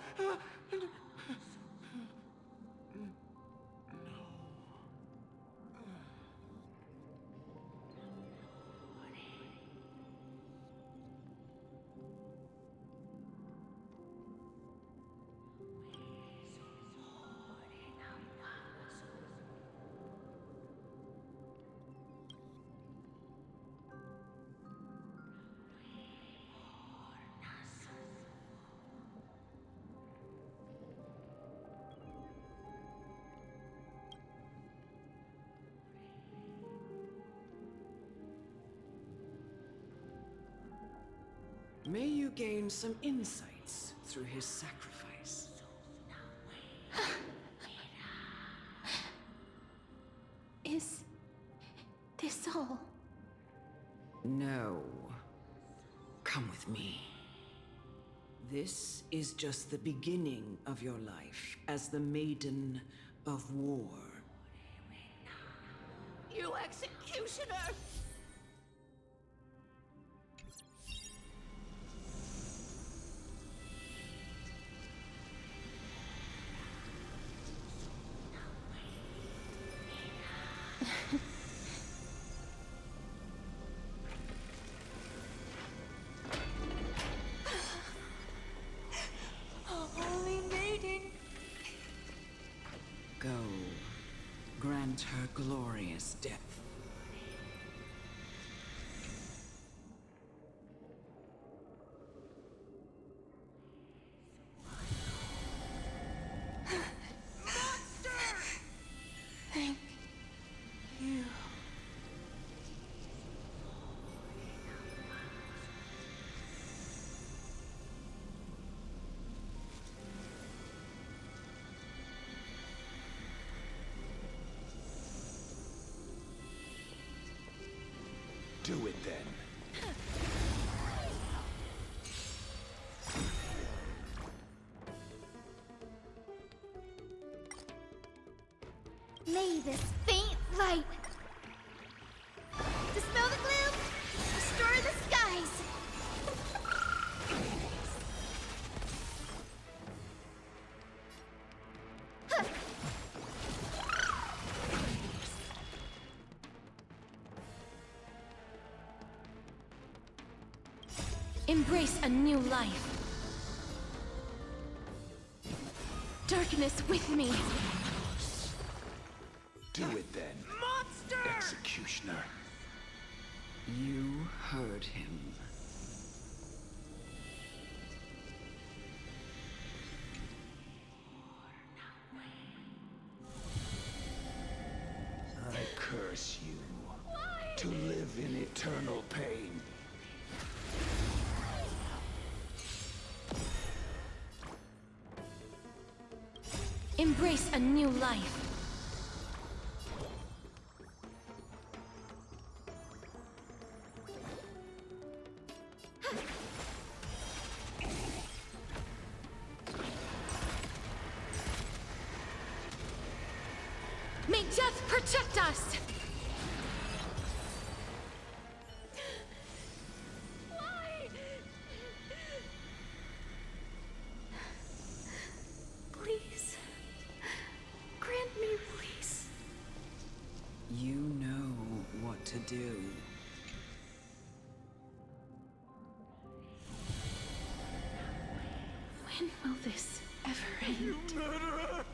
May you gain some insights through his sacrifice. Is this all? No. Come with me. This is just the beginning of your life as the Maiden of War. You executioner! Holy Maiden! Go. Grant her glorious death. Thank you. Do it then. May this faint light dispel the gloom, restore the skies. Embrace a new life. Darkness with me. Do it then. Monster! Executioner. You heard him. I curse you to live in eternal pain. Embrace a new life. May death protect us! Why? Please. Grant me release. You know what to do. When will this ever end? You murderer!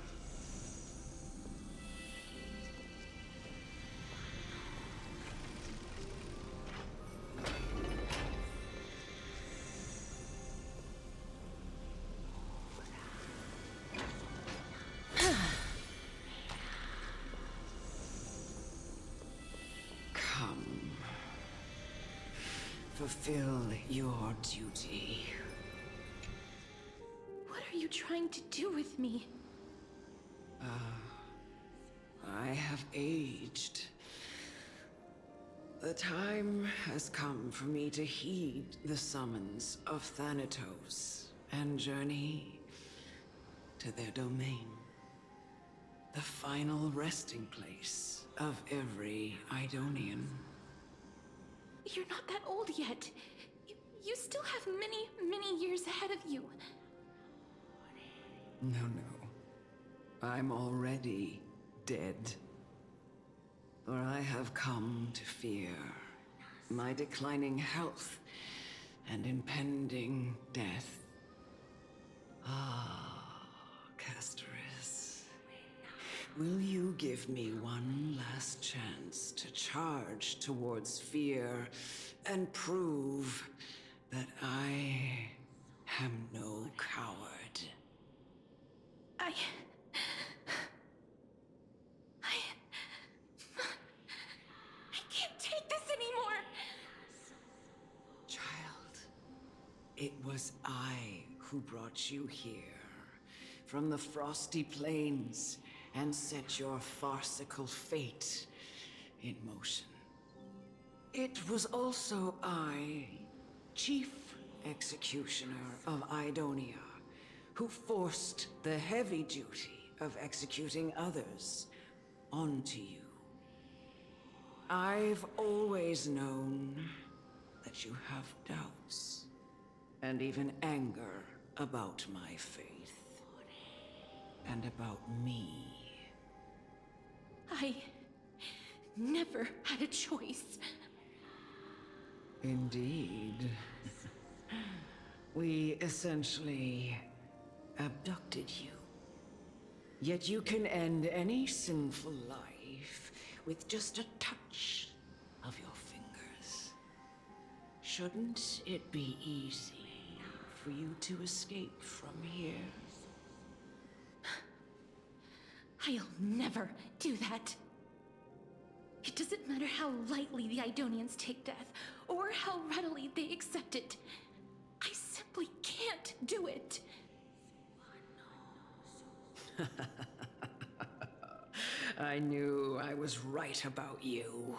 fulfill your duty. What are you trying to do with me? I have aged. The time has come for me to heed the summons of Thanatos and journey to their domain. The final resting place of every Idonian. You're not that old yet. You still have many, many years ahead of you. No. I'm already dead. For I have come to fear my declining health and impending death. Ah, Castoris. Will you give me one last chance to charge towards fear and prove that I am no coward? I can't take this anymore! Child, it was I who brought you here from the frosty plains and set your farcical fate in motion. It was also I, Chief Executioner of Idonia, who forced the heavy duty of executing others onto you. I've always known that you have doubts and even anger about my faith and about me. I never had a choice. Indeed. We essentially abducted you. Yet you can end any sinful life with just a touch of your fingers. Shouldn't it be easy for you to escape from here? I'll never do that. It doesn't matter how lightly the Idonians take death, or how readily they accept it. I simply can't do it. I knew I was right about you.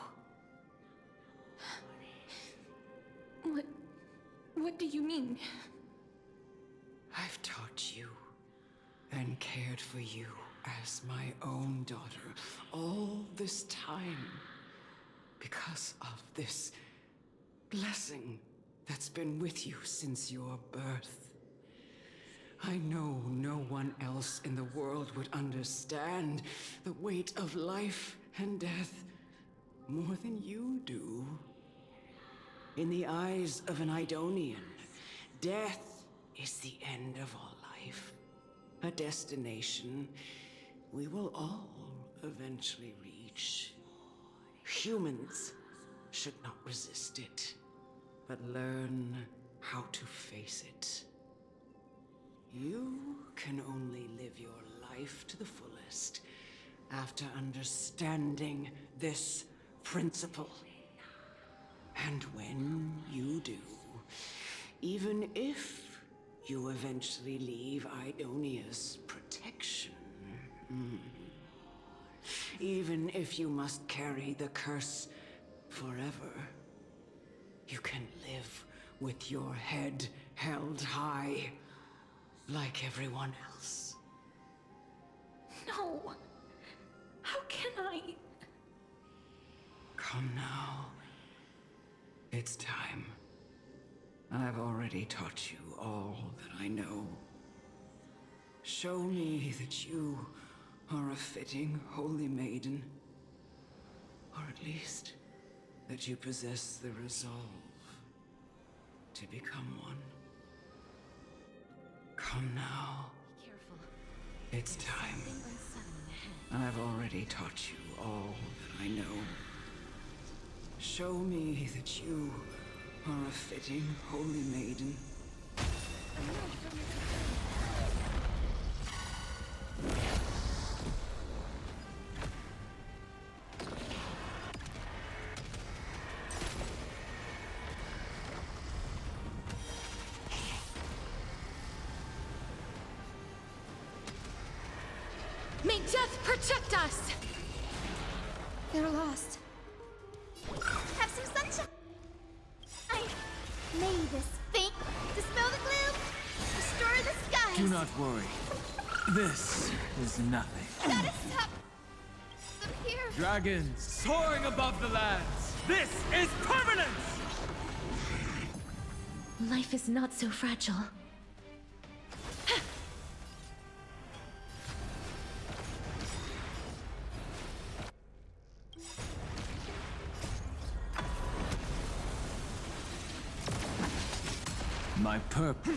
What do you mean? I've taught you and cared for you as my own daughter all this time because of this blessing that's been with you since your birth. I know no one else in the world would understand the weight of life and death more than you do. In the eyes of an Idonian, death is the end of all life. A destination we will all eventually reach. Humans should not resist it, but learn how to face it. You can only live your life to the fullest after understanding this principle. And when you do, even if you eventually leave Idonia's protection, even if you must carry the curse forever, you can live with your head held high, like everyone else. No. How can I? Come now. It's time. I've already taught you all that I know. Show me that you are a fitting holy maiden. Or at least, that you possess the resolve to become one. Come now. Be careful. It's time. Something unsettling ahead. I've already taught you all that I know. Show me that you are a fitting holy maiden. Protect us! They're lost. Have some sunshine. May this fate dispel the gloom, restore the skies. Do not worry. This is nothing. Gotta stop them here. Dragons soaring above the lands. This is permanence! Life is not so fragile. My purpose.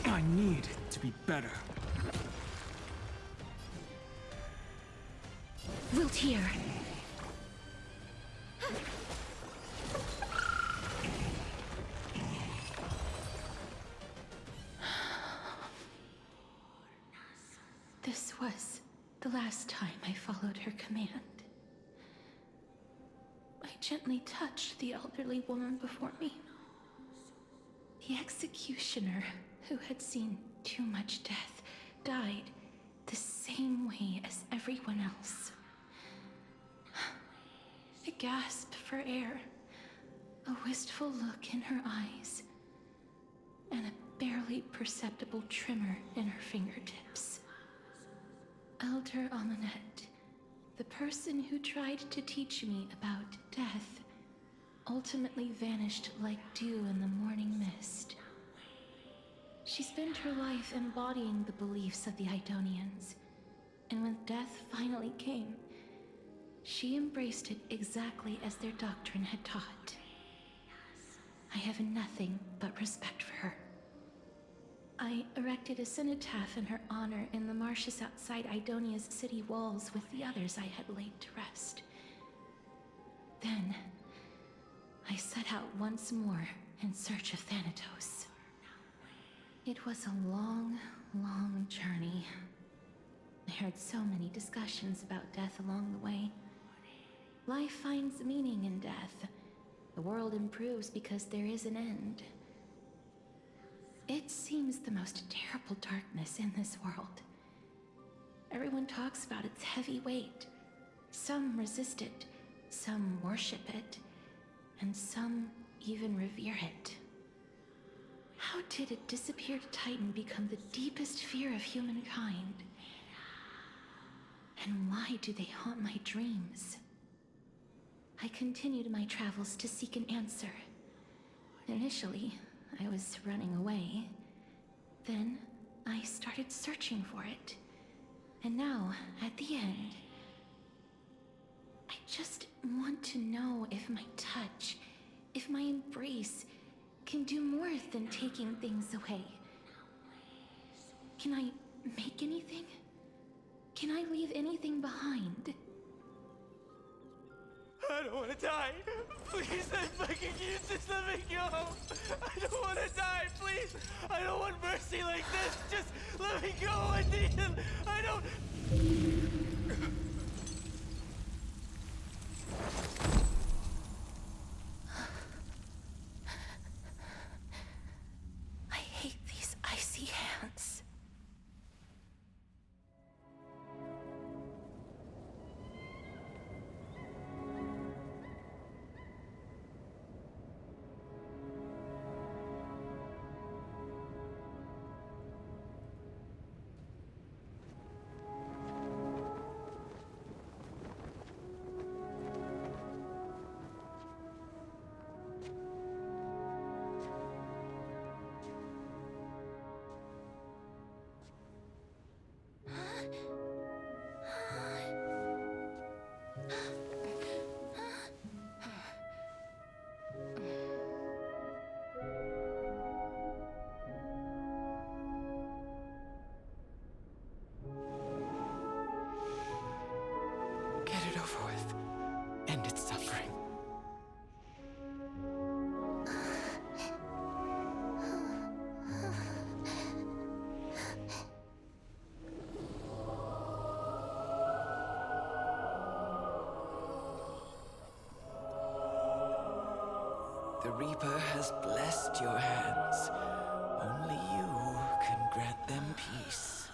I need to be better. Wilt here. This was the last time I followed her command. I gently touched the elderly woman before me. The executioner, who had seen too much death, died the same way as everyone else. A gasp for air, a wistful look in her eyes, and a barely perceptible tremor in her fingertips. Elder Amunet, the person who tried to teach me about death, ultimately vanished like dew in the morning mist. She spent her life embodying the beliefs of the Idonians, and when death finally came, she embraced it exactly as their doctrine had taught. I have nothing but respect for her. I erected a cenotaph in her honor in the marshes outside Idonia's city walls with the others I had laid to rest. Then, I set out once more in search of Thanatos. It was a long, long journey. I heard so many discussions about death along the way. Life finds meaning in death. The world improves because there is an end. It seems the most terrible darkness in this world. Everyone talks about its heavy weight. Some resist it, some worship it, and some even revere it. How did a disappeared titan become the deepest fear of humankind? And why do they haunt my dreams? I continued my travels to seek an answer. Initially, I was running away. Then, I started searching for it. And now, at the end, I just want to know if my touch, if my embrace, can do more than taking things away. Can I make anything? Can I leave anything behind? I don't want to die. Please, I'm begging you, just let me go. I don't want to die, please. I don't want mercy like this. Just let me go. I need him. I don't. I hate these icy hands. The Reaper has blessed your hands. Only you can grant them peace.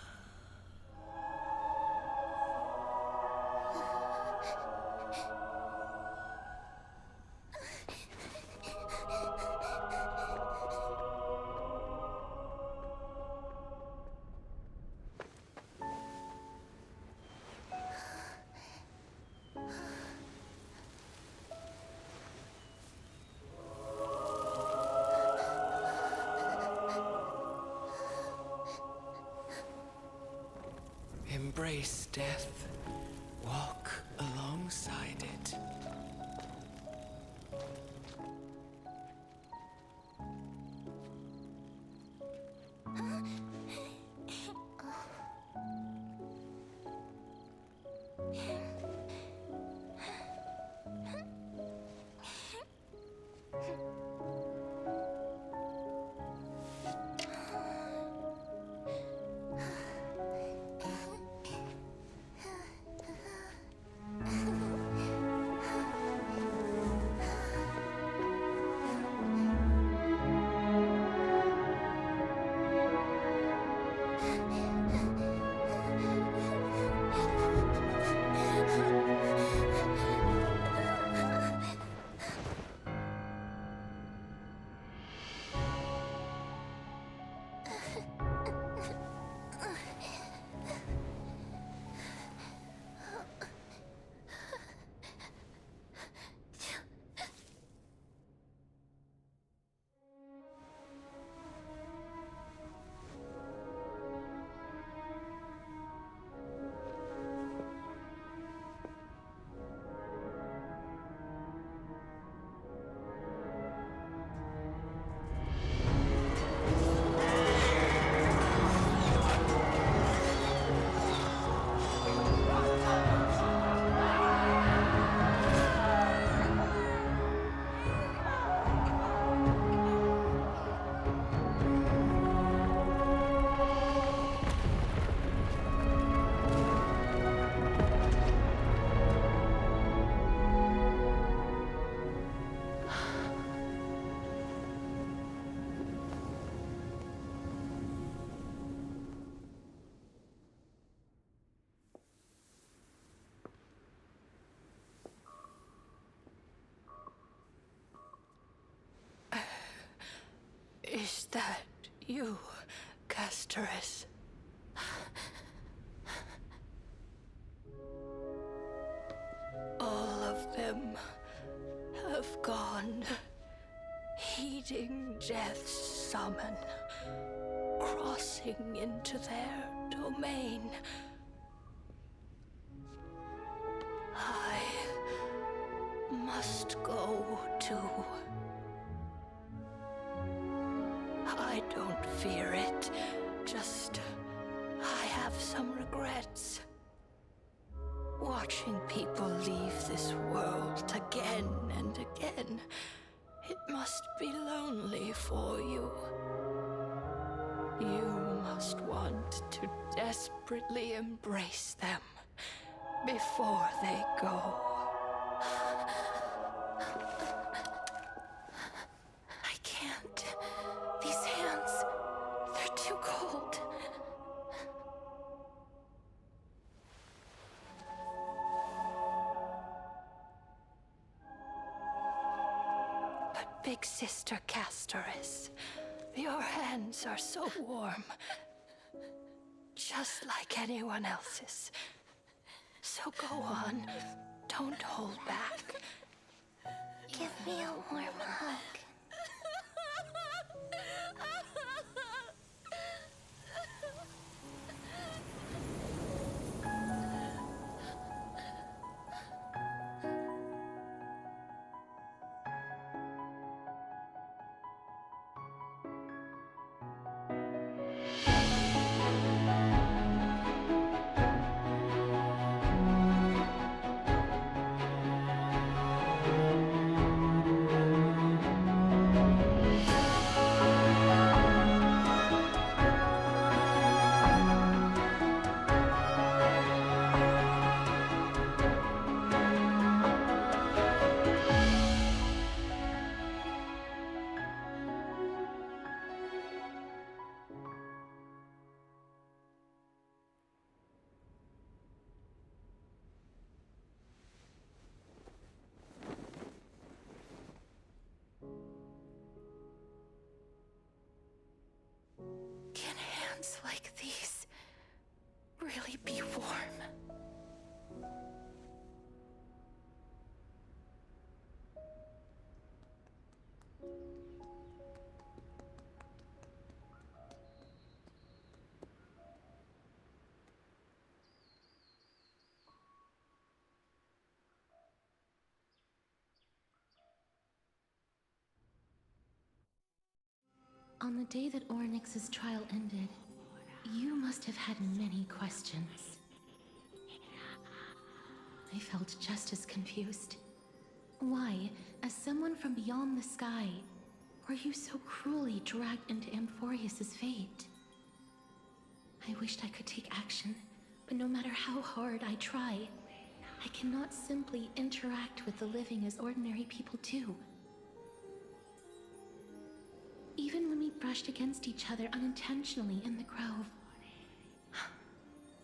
Embrace death. Walk alongside it. Is that you, Castoris? All of them have gone, heeding death's summon, crossing into their domain. I must go too. I don't fear it, just I have some regrets. Watching people leave this world again and again, it must be lonely for you. You must want to desperately embrace them before they go. I can't. These hands, they're too cold. But Big Sister Castoris, your hands are so warm. Just like anyone else's. So go on. Don't hold back. Give me a warm hug. On the day that Ornyx's trial ended, you must have had many questions. I felt just as confused. Why, as someone from beyond the sky, were you so cruelly dragged into Amphorius's fate? I wished I could take action, but no matter how hard I try, I cannot simply interact with the living as ordinary people do. Even when we brushed against each other unintentionally in the grove,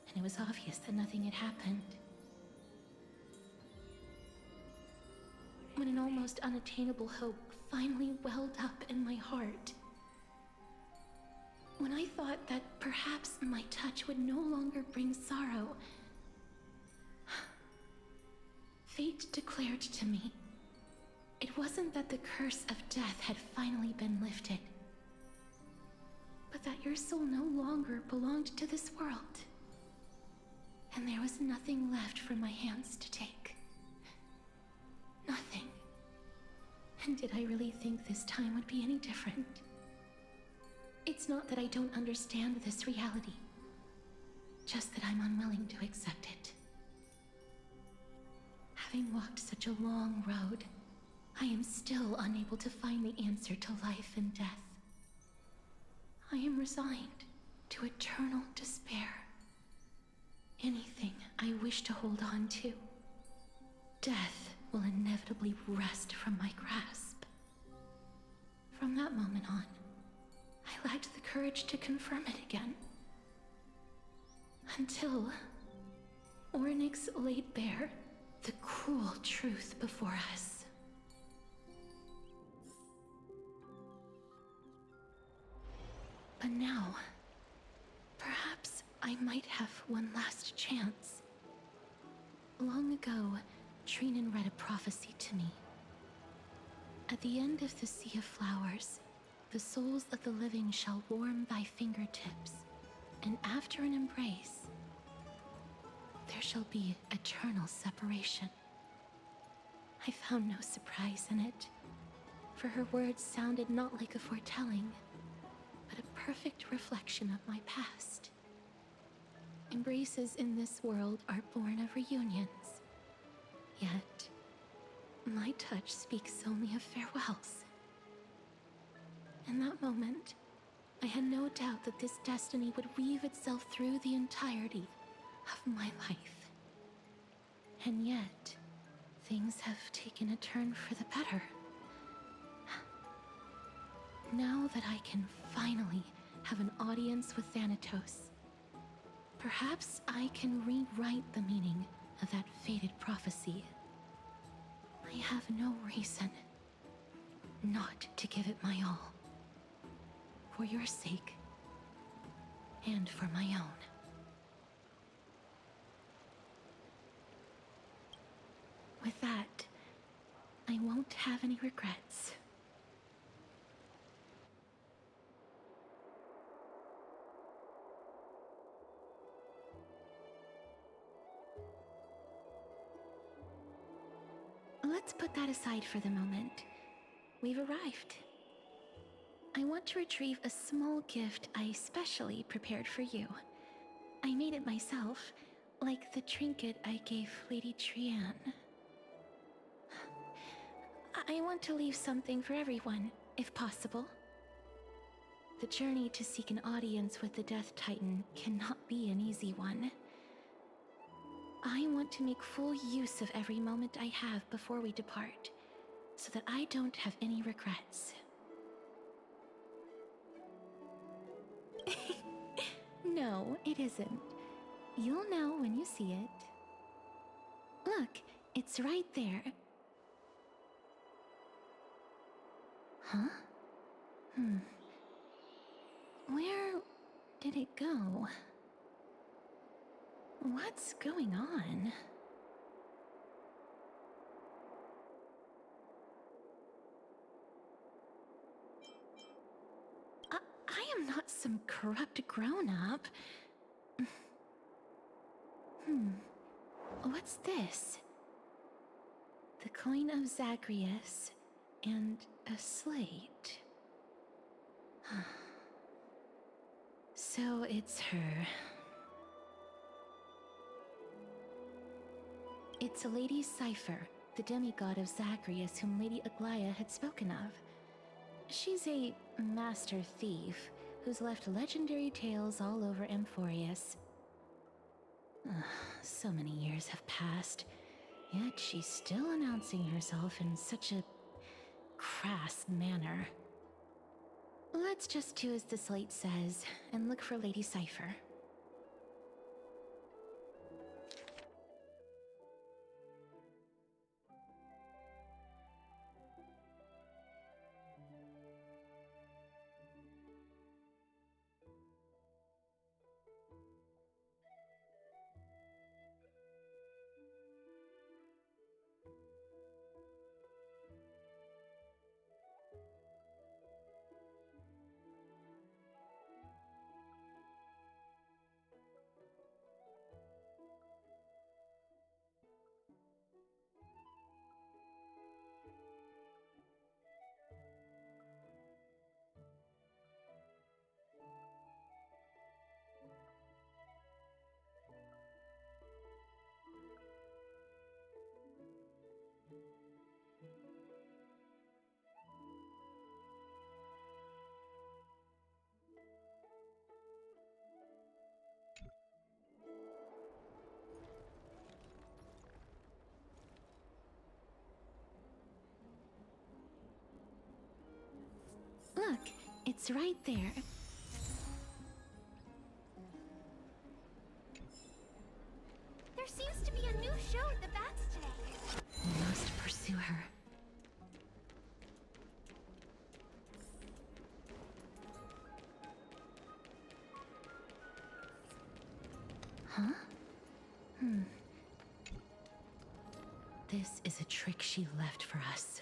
and it was obvious that nothing had happened. When an almost unattainable hope finally welled up in my heart. When I thought that perhaps my touch would no longer bring sorrow, fate declared to me, it wasn't that the curse of death had finally been lifted, but that your soul no longer belonged to this world, and there was nothing left for my hands to take. Nothing. And did I really think this time would be any different? It's not that I don't understand this reality, just that I'm unwilling to accept it. Having walked such a long road, I am still unable to find the answer to life and death. I am resigned to eternal despair. Anything I wish to hold on to, death will inevitably wrest from my grasp. From that moment on, I lacked the courage to confirm it again. Until Ornyx laid bare the cruel truth before us. But now, perhaps I might have one last chance. Long ago, Trinan read a prophecy to me. At the end of the Sea of Flowers, the souls of the living shall warm thy fingertips, and after an embrace, there shall be eternal separation. I found no surprise in it, for her words sounded not like a foretelling, but a perfect reflection of my past. Embraces in this world are born of reunions, yet my touch speaks only of farewells. In that moment, I had no doubt that this destiny would weave itself through the entirety of my life. And yet, things have taken a turn for the better. Now that I can finally have an audience with Thanatos, perhaps I can rewrite the meaning of that fated prophecy. I have no reason not to give it my all. For your sake, and for my own. With that, I won't have any regrets. Let's put that aside for the moment. We've arrived. I want to retrieve a small gift I specially prepared for you. I made it myself, like the trinket I gave Lady Trian. I want to leave something for everyone, if possible. The journey to seek an audience with the Death Titan cannot be an easy one. I want to make full use of every moment I have before we depart, so that I don't have any regrets. No, it isn't. You'll know when you see it. Look, it's right there. Huh? Where did it go? What's going on? I am not some corrupt grown-up. What's this? The coin of Zagreus and a slate. So it's her. It's Lady Cypher, the demigod of Zacharias whom Lady Aglaia had spoken of. She's a master thief who's left legendary tales all over Amphorius. So many years have passed, yet she's still announcing herself in such a crass manner. Let's just do as the slate says and look for Lady Cypher. Look, it's right there. There seems to be a new show at the bats today. We must pursue her. Huh? This is a trick she left for us.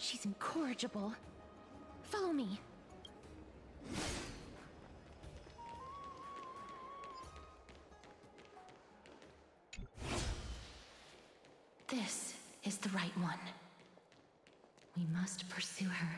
She's incorrigible. Follow me. This is the right one. We must pursue her.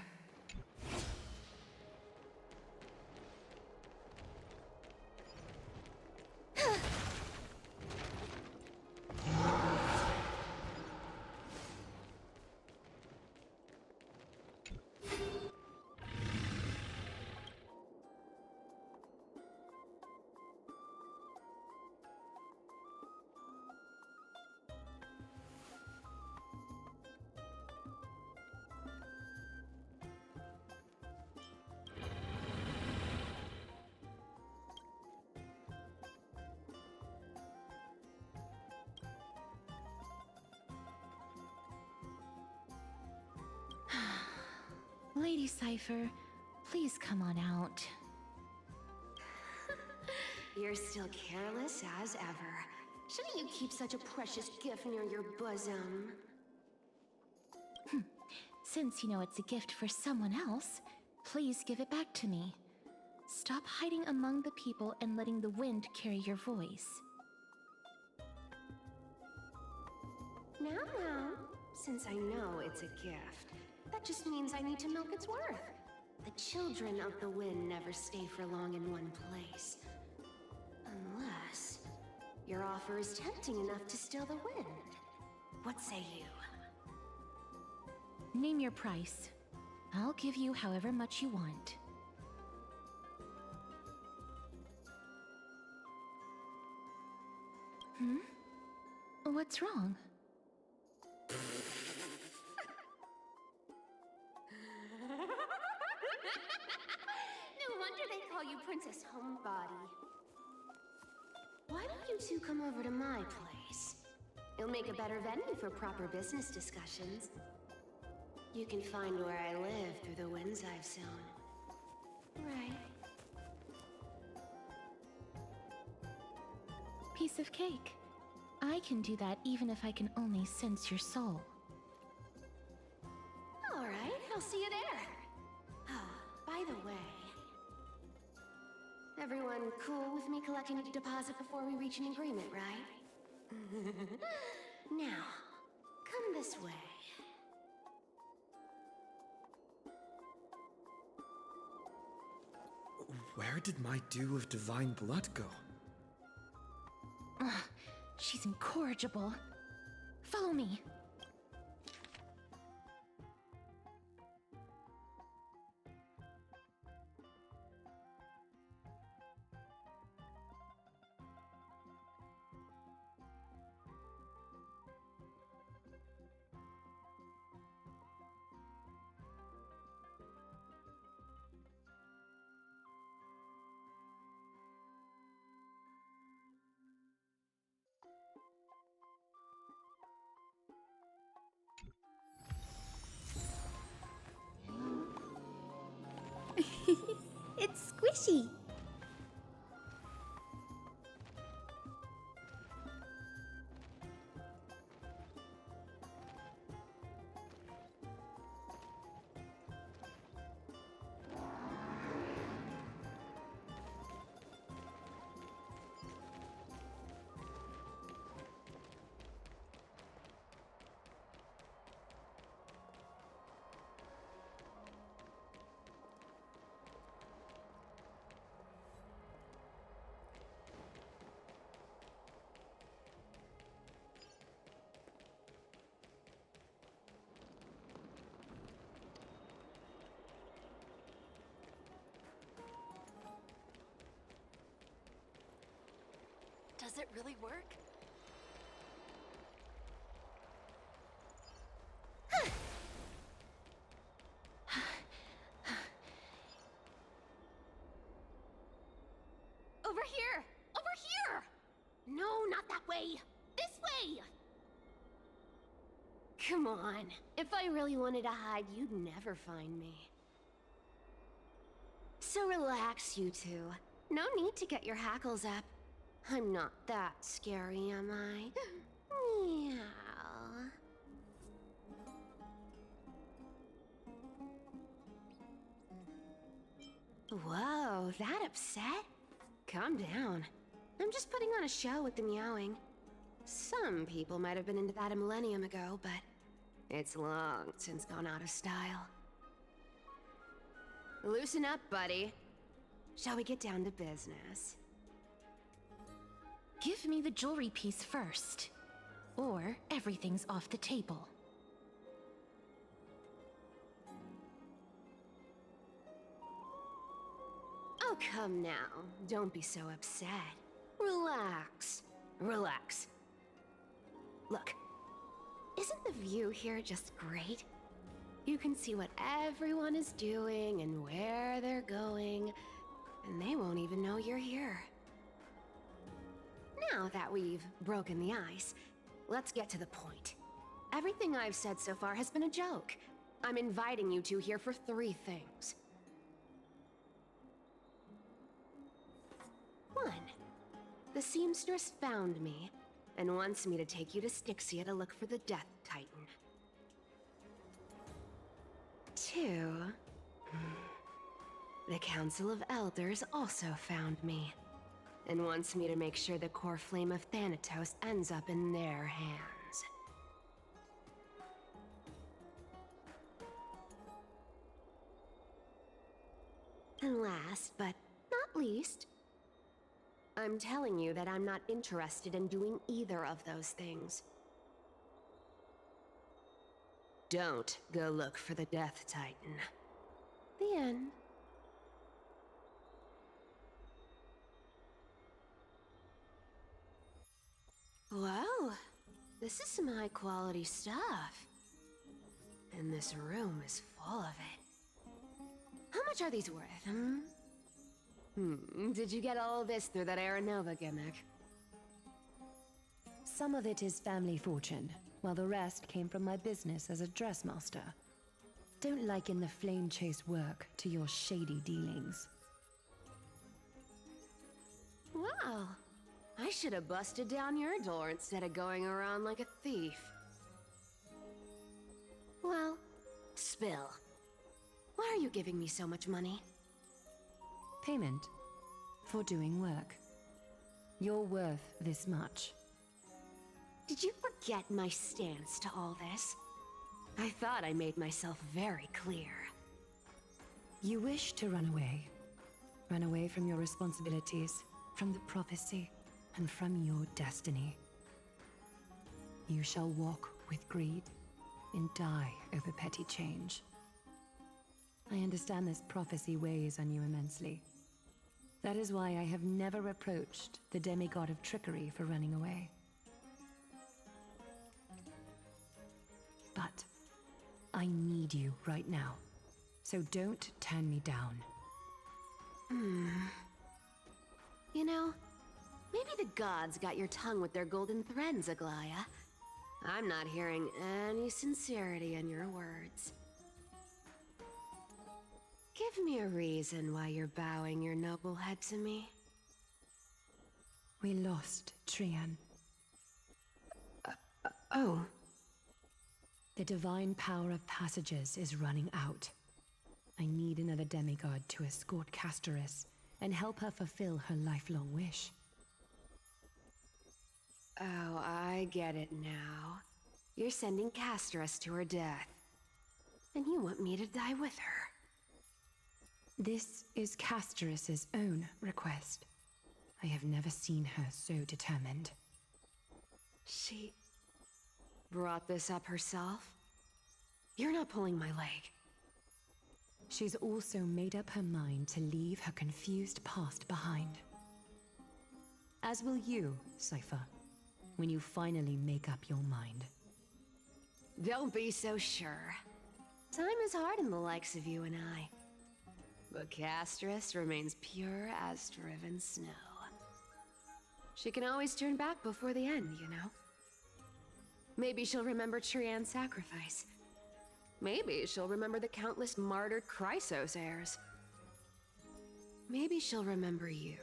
Lady Cypher, please come on out. You're still careless as ever. Shouldn't you keep such a precious gift near your bosom? Since you know it's a gift for someone else, please give it back to me. Stop hiding among the people and letting the wind carry your voice. Now, since I know it's a gift, that just means I need to milk its worth. The children of the wind never stay for long in one place. Unless your offer is tempting enough to steal the wind. What say you? Name your price. I'll give you however much you want. What's wrong? No wonder they call you Princess Homebody. Why don't you two come over to my place? It'll make a better venue for proper business discussions. You can find where I live through the winds I've sown. Right. Piece of cake. I can do that even if I can only sense your soul. All right, I'll see you there. By the way, everyone cool with me collecting a deposit before we reach an agreement, right? Now, come this way. Where did my dew of divine blood go? Ugh, she's incorrigible. Follow me. It's squishy. Does it really work? Over here! Over here! No, not that way! This way! Come on. If I really wanted to hide, you'd never find me. So relax, you two. No need to get your hackles up. I'm not that scary, am I? Meow. Whoa, that upset? Calm down. I'm just putting on a show with the meowing. Some people might have been into that a millennium ago, but it's long since gone out of style. Loosen up, buddy. Shall we get down to business? Give me the jewelry piece first, or everything's off the table. Oh, come now. Don't be so upset. Relax. Relax. Look, isn't the view here just great? You can see what everyone is doing and where they're going, and they won't even know you're here. Now that we've broken the ice, let's get to the point. Everything I've said so far has been a joke. I'm inviting you two here for 3 things. 1. The seamstress found me and wants me to take you to Styxia to look for the Death Titan. 2. The Council of Elders also found me and wants me to make sure the core flame of Thanatos ends up in their hands. And last, but not least, I'm telling you that I'm not interested in doing either of those things. Don't go look for the Death Titan. The end. Well, This is some high-quality stuff. And this room is full of it. How much are these worth, Did you get all this through that Aranova gimmick? Some of it is family fortune, while the rest came from my business as a dressmaster. Don't liken the flame chase work to your shady dealings. Wow. I should have busted down your door instead of going around like a thief. Well, spill. Why are you giving me so much money? Payment for doing work. You're worth this much. Did you forget my stance to all this? I thought I made myself very clear. You wish to run away. Run away from your responsibilities, from the prophecy, and from your destiny. You shall walk with greed and die over petty change. I understand this prophecy weighs on you immensely. That is why I have never reproached the demigod of trickery for running away. But I need you right now, so don't turn me down. You know, maybe the gods got your tongue with their golden threads, Aglaya. I'm not hearing any sincerity in your words. Give me a reason why you're bowing your noble head to me. We lost Trian. Oh. The divine power of passages is running out. I need another demigod to escort Castoris and help her fulfill her lifelong wish. Oh, I get it now. You're sending Castoris to her death. And you want me to die with her. This is Castoris's own request. I have never seen her so determined. She brought this up herself? You're not pulling my leg. She's also made up her mind to leave her confused past behind. As will you, Cypher, when you finally make up your mind. Don't be so sure. Time is hard in the likes of you and I. But Castoris remains pure as driven snow. She can always turn back before the end, you know? Maybe she'll remember Trian's sacrifice. Maybe she'll remember the countless martyred Chrysos heirs. Maybe she'll remember you,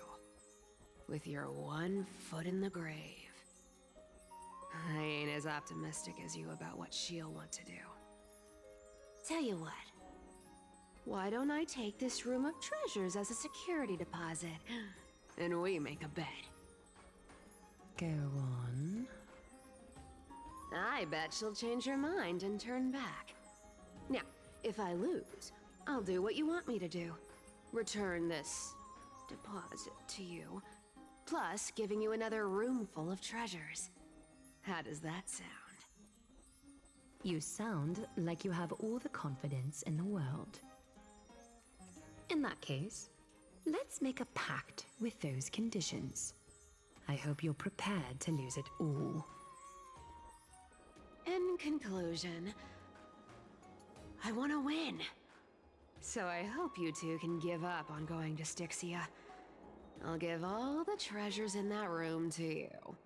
with your one foot in the grave. I ain't as optimistic as you about what she'll want to do. Tell you what, why don't I take this room of treasures as a security deposit, and we make a bet? Go on. I bet she'll change her mind and turn back. Now, if I lose, I'll do what you want me to do. Return this deposit to you, plus giving you another room full of treasures. How does that sound? You sound like you have all the confidence in the world. In that case, let's make a pact with those conditions. I hope you're prepared to lose it all. In conclusion, I want to win. So I hope you two can give up on going to Styxia. I'll give all the treasures in that room to you.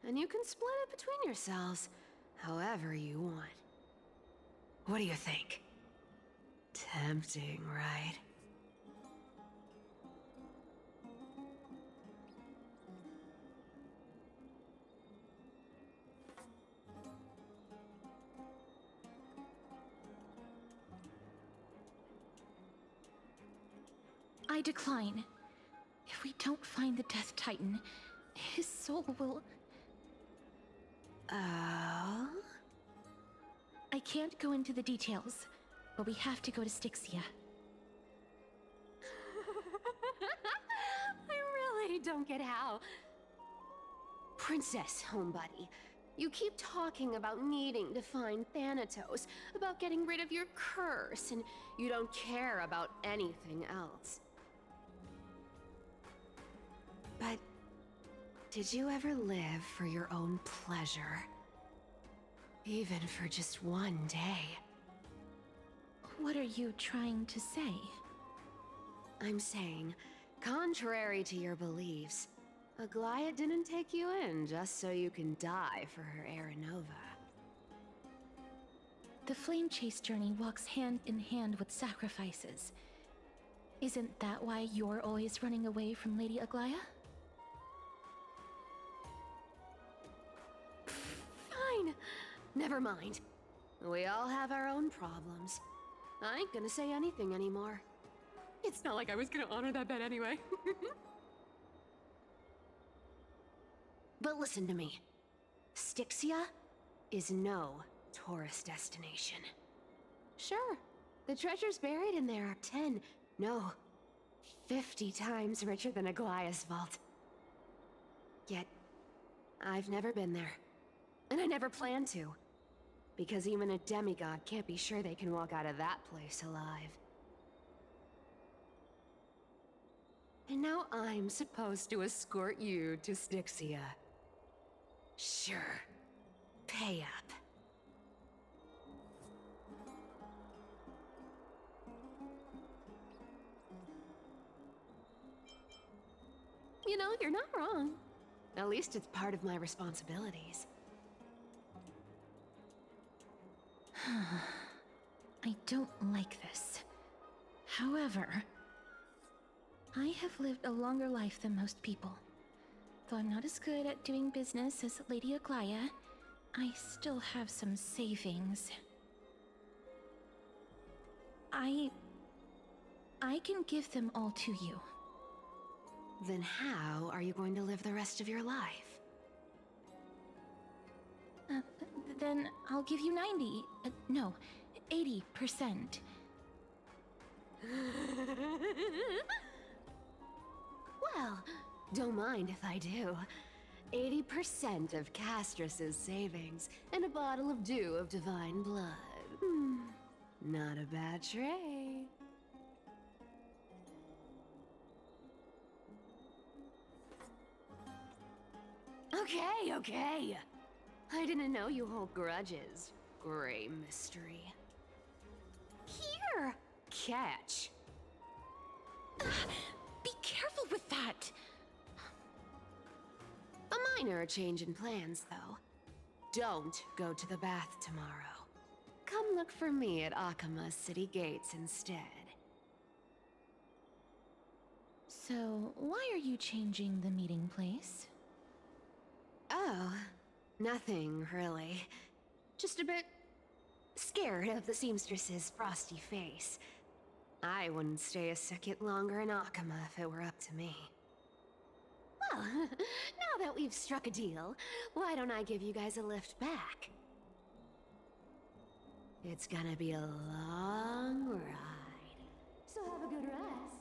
And you can split it between yourselves however you want. What do you think? Tempting, right? I decline. If we don't find the Death Titan, his soul will... Oh? I can't go into the details, but we have to go to Styxia. I really don't get how. Princess, homebuddy, you keep talking about needing to find Thanatos, about getting rid of your curse, and you don't care about anything else. But did you ever live for your own pleasure? Even for just one day. What are you trying to say? I'm saying, contrary to your beliefs, Aglaia didn't take you in just so you can die for her Aranova. The flame chase journey walks hand in hand with sacrifices. Isn't that why you're always running away from Lady Aglaia? Fine. Never mind. We all have our own problems. I ain't gonna say anything anymore. It's not like I was gonna honor that bet anyway. But listen to me. Styxia is no tourist destination. Sure, the treasures buried in there are 10, no, 50 times richer than Aglaia's vault. Yet, I've never been there. And I never plan to. Because even a demigod can't be sure they can walk out of that place alive. And now I'm supposed to escort you to Styxia. Sure. Pay up. You know, you're not wrong. At least it's part of my responsibilities. I don't like this. However, I have lived a longer life than most people. Though I'm not as good at doing business as Lady Aglaia, I still have some savings. I can give them all to you. Then how are you going to live the rest of your life? Then I'll give you 90. No, 80%. Well, don't mind if I do. 80% of Castrus's savings and a bottle of dew of divine blood. Not a bad trade. Okay. I didn't know you hold grudges. Gray mystery. Here! Catch. Be careful with that! A minor change in plans, though. Don't go to the bath tomorrow. Come look for me at Akama's city gates instead. So, why are you changing the meeting place? Oh, nothing really. Just a bit scared of the seamstress's frosty face. I wouldn't stay a second longer in Akama if it were up to me. Well, now that we've struck a deal, why don't I give you guys a lift back? It's gonna be a long ride, so have a good rest.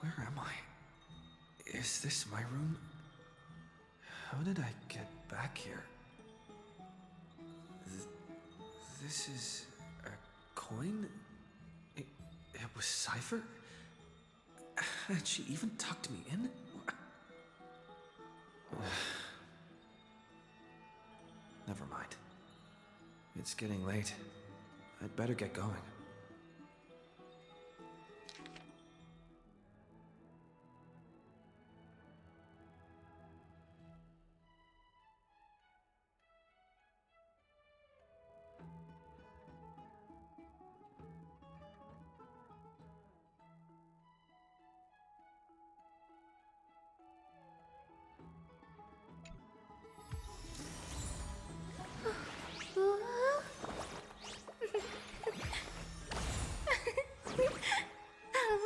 Where am I? Is this my room? How did I get back here? This is a coin? It was Cypher? Had she even tucked me in? Never mind. It's getting late. I'd better get going.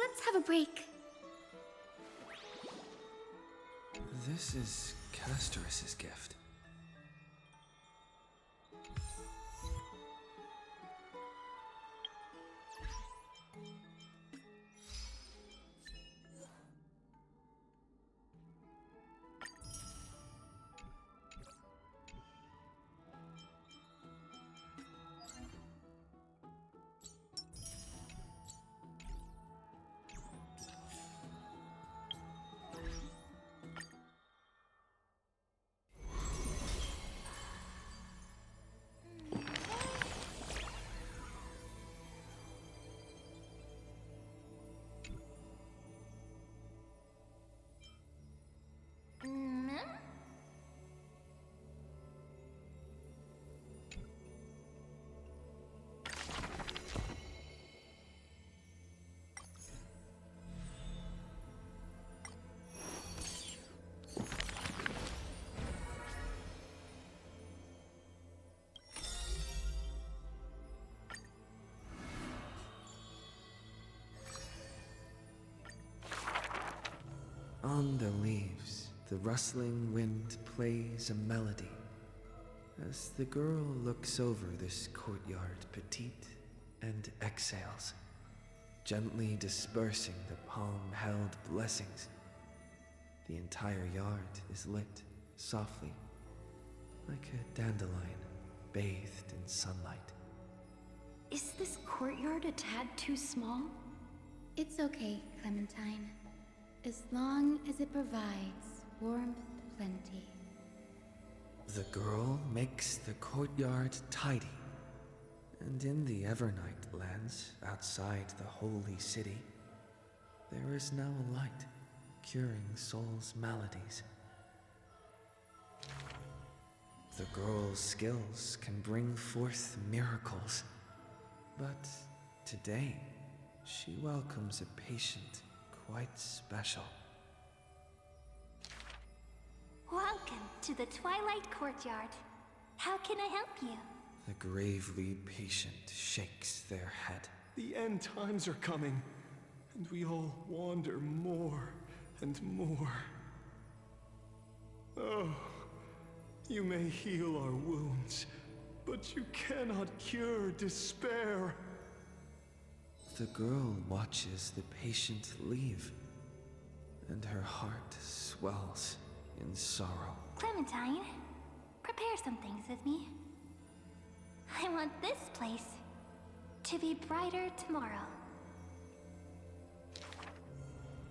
Let's have a break. This is Castorus's gift. On the leaves, the rustling wind plays a melody as the girl looks over this courtyard petite and exhales, gently dispersing the palm-held blessings. The entire yard is lit softly, like a dandelion bathed in sunlight. Is this courtyard a tad too small? It's okay, Clementine. As long as it provides warmth plenty. The girl makes the courtyard tidy, and in the Evernight lands outside the holy city, there is now a light curing souls' maladies. The girl's skills can bring forth miracles, but today she welcomes a patient quite special. Welcome to the Twilight Courtyard. How can I help you? The gravely patient shakes their head. The end times are coming, and we all wander more and more. Oh, you may heal our wounds, but you cannot cure despair. The girl watches the patient leave, and her heart swells in sorrow. Clementine, prepare some things with me. I want this place to be brighter tomorrow.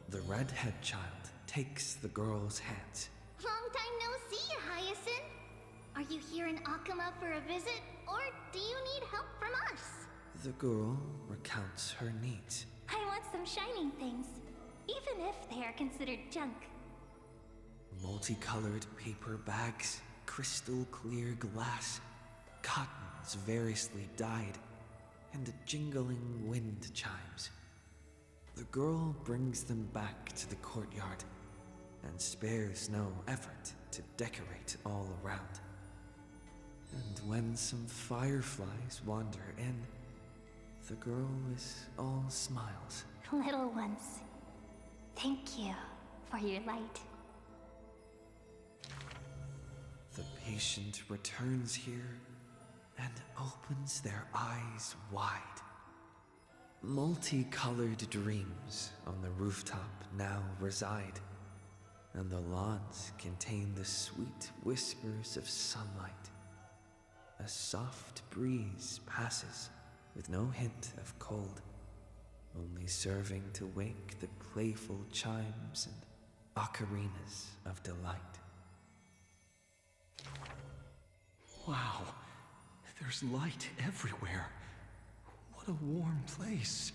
The redhead child takes the girl's hands. Long time no see, Hyacinth. Are you here in Akama for a visit, or do you need help from us? The girl recounts her needs. I want some shining things, even if they are considered junk. Multicolored paper bags, crystal clear glass, cottons variously dyed, and jingling wind chimes. The girl brings them back to the courtyard and spares no effort to decorate all around. And when some fireflies wander in, the girl is all smiles. Little ones, thank you for your light. The patient returns here and opens their eyes wide. Multicolored dreams on the rooftop now reside, and the lawns contain the sweet whispers of sunlight. A soft breeze passes with no hint of cold, only serving to wake the playful chimes and ocarinas of delight. Wow, there's light everywhere. What a warm place.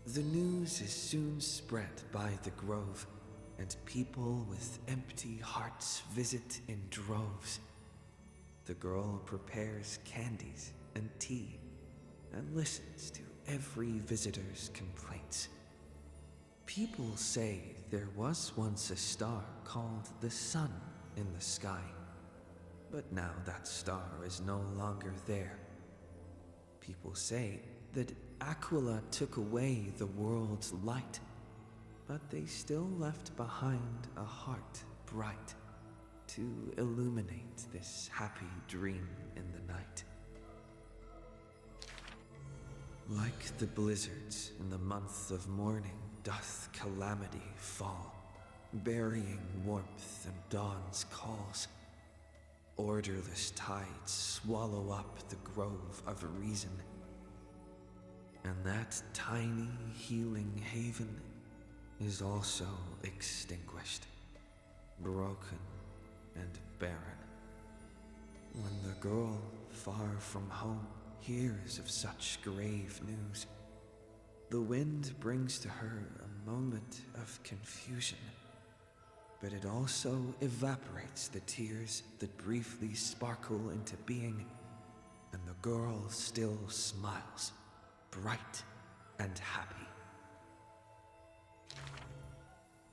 The news is soon spread by the grove, and people with empty hearts visit in droves. The girl prepares candies and tea and listens to every visitor's complaints. People say there was once a star called the sun in the sky, but now that star is no longer there. People say that Aquila took away the world's light, but they still left behind a heart bright to illuminate this happy dream in the night. Like the blizzards in the month of mourning doth calamity fall, burying warmth and dawn's calls. Orderless tides swallow up the grove of reason, and that tiny healing haven is also extinguished, broken and barren. When the girl, far from home, hears of such grave news, the wind brings to her a moment of confusion, but it also evaporates the tears that briefly sparkle into being, and the girl still smiles, bright and happy.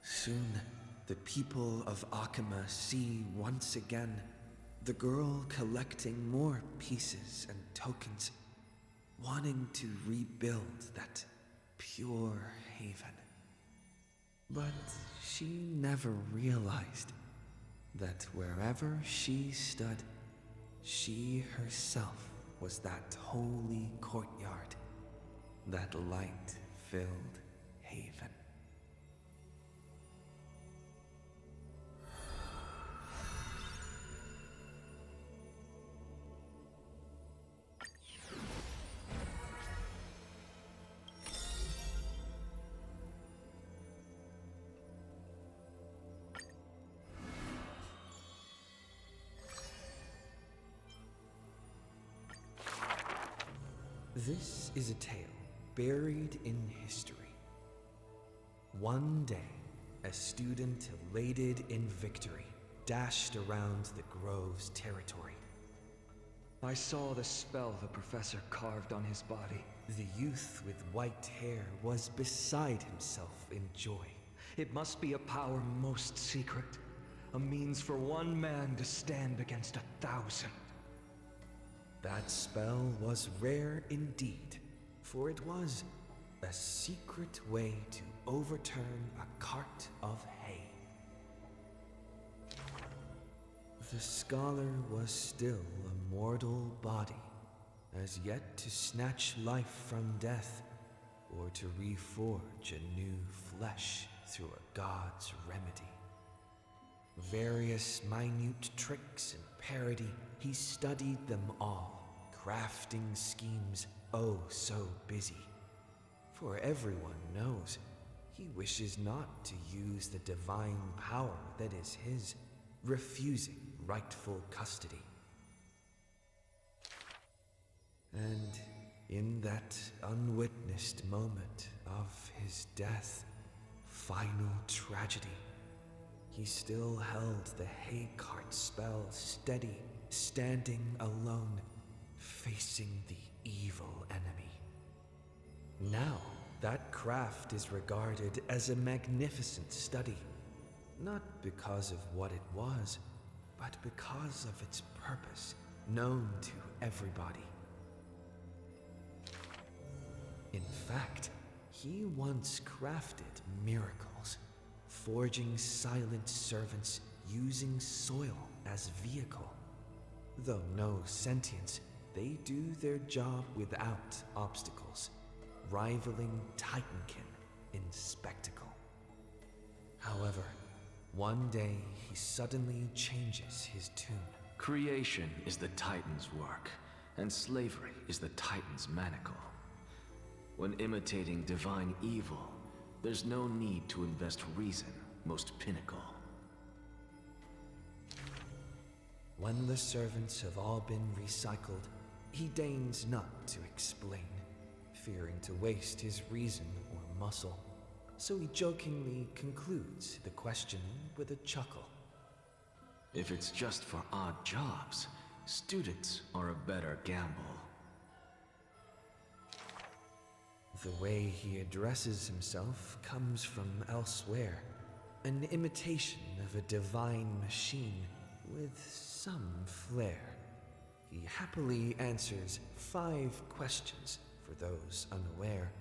Soon, the people of Akama see once again the girl collecting more pieces and tokens, wanting to rebuild that pure haven. But she never realized that wherever she stood, she herself was that holy courtyard, that light-filled haven. This is a tale buried in history. One day, a student elated in victory dashed around the Grove's territory. I saw the spell the professor carved on his body. The youth with white hair was beside himself in joy. It must be a power most secret, a means for one man to stand against 1,000. That spell was rare indeed, for it was a secret way to overturn a cart of hay. The scholar was still a mortal body, as yet to snatch life from death, or to reforge a new flesh through a god's remedy. Various minute tricks and parody, he studied them all, crafting schemes oh so busy. For everyone knows, he wishes not to use the divine power that is his, refusing rightful custody. And in that unwitnessed moment of his death, final tragedy, he still held the hay cart spell steady, standing alone, facing the evil enemy. Now, that craft is regarded as a magnificent study, not because of what it was, but because of its purpose, known to everybody. In fact, he once crafted miracles, forging silent servants using soil as vehicle. Though no sentience, they do their job without obstacles, rivaling Titankin in spectacle. However, one day he suddenly changes his tune. Creation is the Titan's work, and slavery is the Titan's manacle. When imitating divine evil, there's no need to invest reason, most pinnacle. When the servants have all been recycled, he deigns not to explain, fearing to waste his reason or muscle. So he jokingly concludes the question with a chuckle. If it's just for odd jobs, students are a better gamble. The way he addresses himself comes from elsewhere, an imitation of a divine machine with some flair. He happily answers 5 questions for those unaware,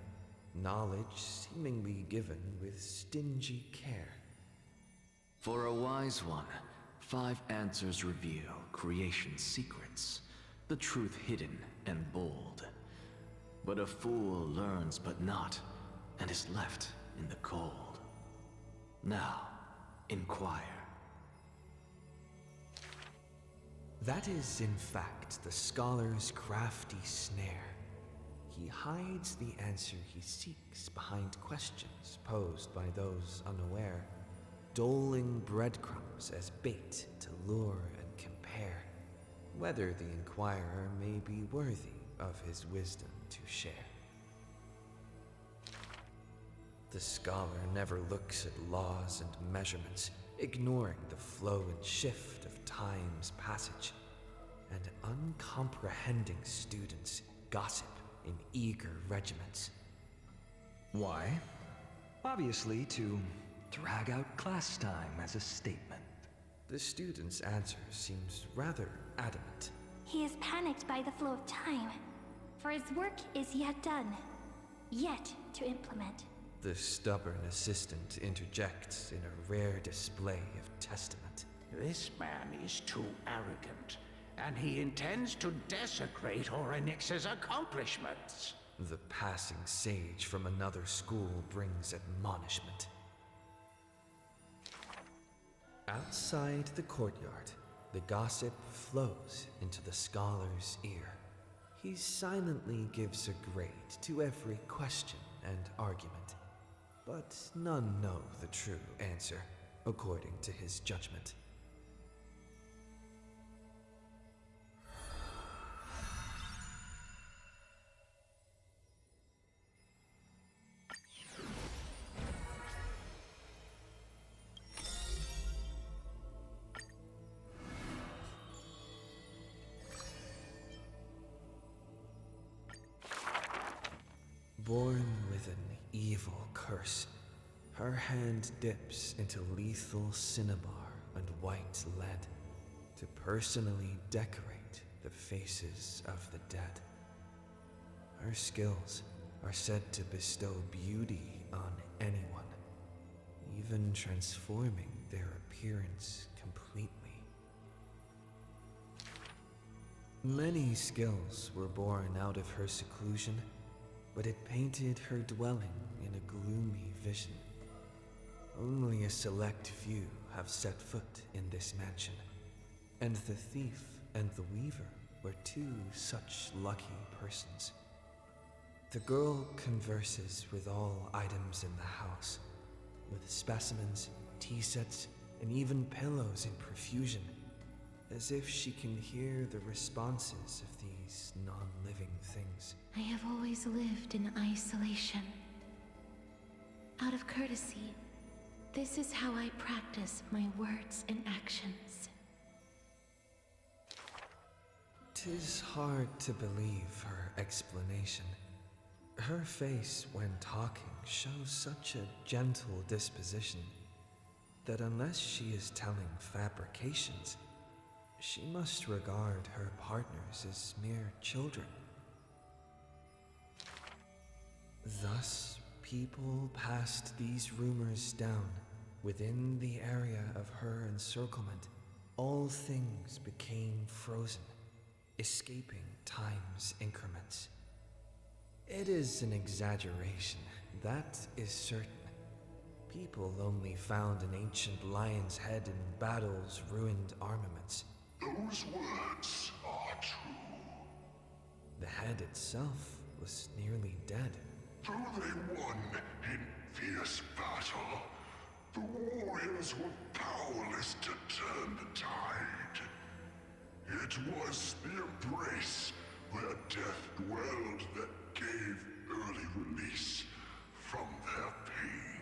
knowledge seemingly given with stingy care. For a wise one, 5 answers reveal creation's secrets, the truth hidden and bold. But a fool learns but not, and is left in the cold. Now, inquire. That is, in fact, the scholar's crafty snare. He hides the answer he seeks behind questions posed by those unaware, doling breadcrumbs as bait to lure and compare, whether the inquirer may be worthy of his wisdom to share. The scholar never looks at laws and measurements, ignoring the flow and shift of time's passage, and uncomprehending students gossip in eager regiments. Why? Obviously to drag out class time as a statement. The student's answer seems rather adamant. He is panicked by the flow of time, for his work is yet done, yet to implement. The stubborn assistant interjects in a rare display of testament. This man is too arrogant, and he intends to desecrate Orynyx's accomplishments. The passing sage from another school brings admonishment. Outside the courtyard, the gossip flows into the scholar's ear. He silently gives a grade to every question and argument, but none know the true answer, according to his judgment. Born with an evil curse, her hand dips into lethal cinnabar and white lead to personally decorate the faces of the dead. Her skills are said to bestow beauty on anyone, even transforming their appearance completely. Many skills were born out of her seclusion, but it painted her dwelling in a gloomy vision. Only a select few have set foot in this mansion, and the thief and the weaver were two such lucky persons. The girl converses with all items in the house, with specimens, tea sets, and even pillows in profusion, as if she can hear the responses of these non-living things. I have always lived in isolation. Out of courtesy, this is how I practice my words and actions. 'Tis hard to believe her explanation. Her face when talking shows such a gentle disposition that unless she is telling fabrications, she must regard her partners as mere children. Thus, people passed these rumors down. Within the area of her encirclement, all things became frozen, escaping time's increments. It is an exaggeration, that is certain. People only found an ancient lion's head in battle's ruined armaments. Those words are true. The head itself was nearly dead. Though they won in fierce battle, the warriors were powerless to turn the tide. It was the embrace where death dwelled that gave early release from their pain.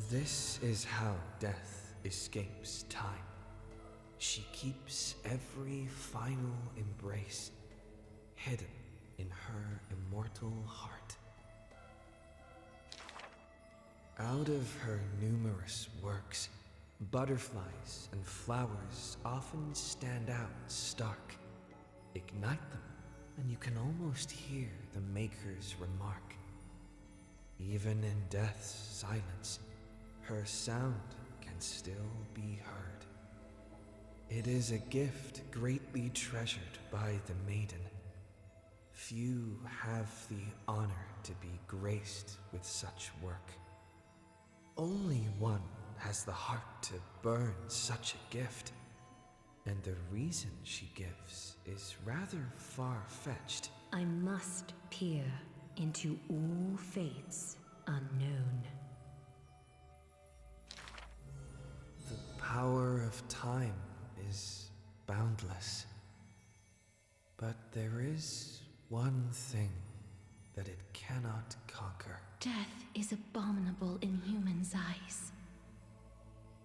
This is how death escapes time. She keeps every final embrace hidden in her immortal heart. Out of her numerous works, butterflies and flowers often stand out stark. Ignite them, and you can almost hear the maker's remark. Even in death's silence, her sound can still be heard. It is a gift greatly treasured by the maiden. Few have the honor to be graced with such work. Only one has the heart to burn such a gift, and the reason she gives is rather far-fetched. I must peer into all fates unknown. The power of time is boundless. But there is one thing that it cannot conquer. Death is abominable in humans' eyes.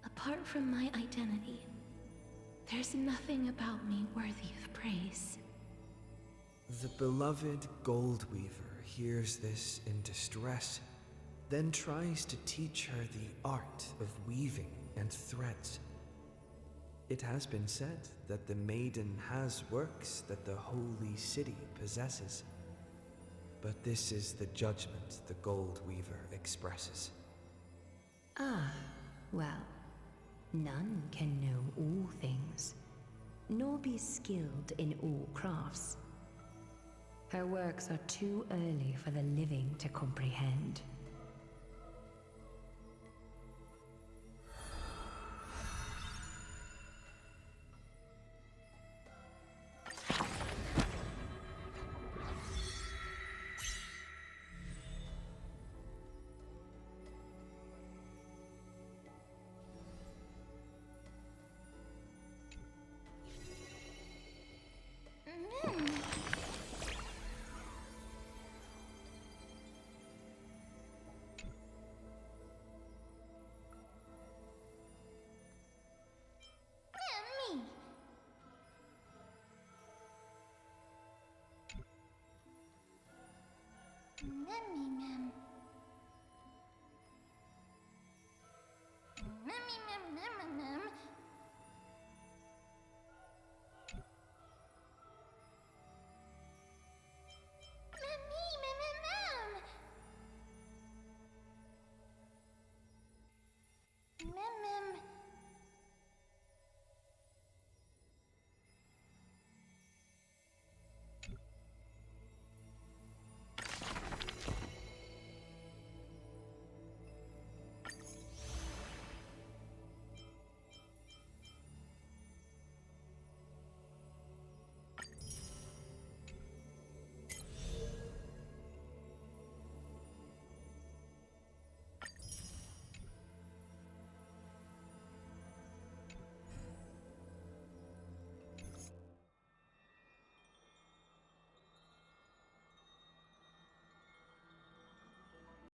Apart from my identity, there's nothing about me worthy of praise. The beloved Goldweaver hears this in distress, then tries to teach her the art of weaving and threads. It has been said that the maiden has works that the holy city possesses. But this is the judgment the Gold Weaver expresses. Ah, well, none can know all things, nor be skilled in all crafts. Her works are too early for the living to comprehend.